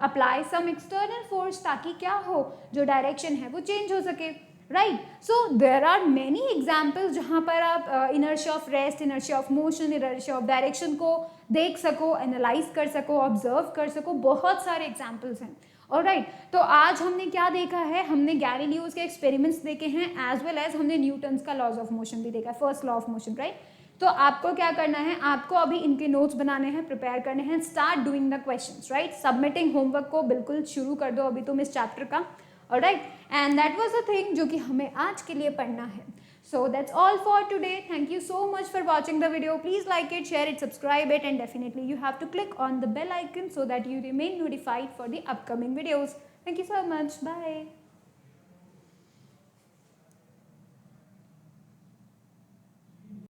apply some external force ताकि क्या हो, जो डायरेक्शन है वो चेंज हो सके, right. So there are many examples जहाँ पर आप inertia of rest, inertia of motion, inertia of direction को देख सको, एनालाइज कर सको, ऑब्जर्व कर सको, बहुत सारे एग्जाम्पल्स हैं, ऑलराइट। तो आज हमने क्या देखा है, हमने गैलीलियोस के एक्सपेरिमेंट्स देखे हैं एज वेल एज हमने न्यूटन्स का लॉज ऑफ मोशन भी देखा है, first law of motion, right. तो आपको क्या करना है, आपको अभी इनके नोट्स बनाने हैं, प्रिपेयर करने हैं, start doing the questions, right. Submitting homework को बिल्कुल शुरू कर दो अभी तुम इस चैप्टर का, alright. And that was the thing जो कि हमें आज के लिए पढ़ना है। So that's all for today. Thank you so much for watching the video. Please like it, share it, subscribe it, and definitely you have to click on the bell icon so that you remain notified for the upcoming videos. Thank you so much. Bye.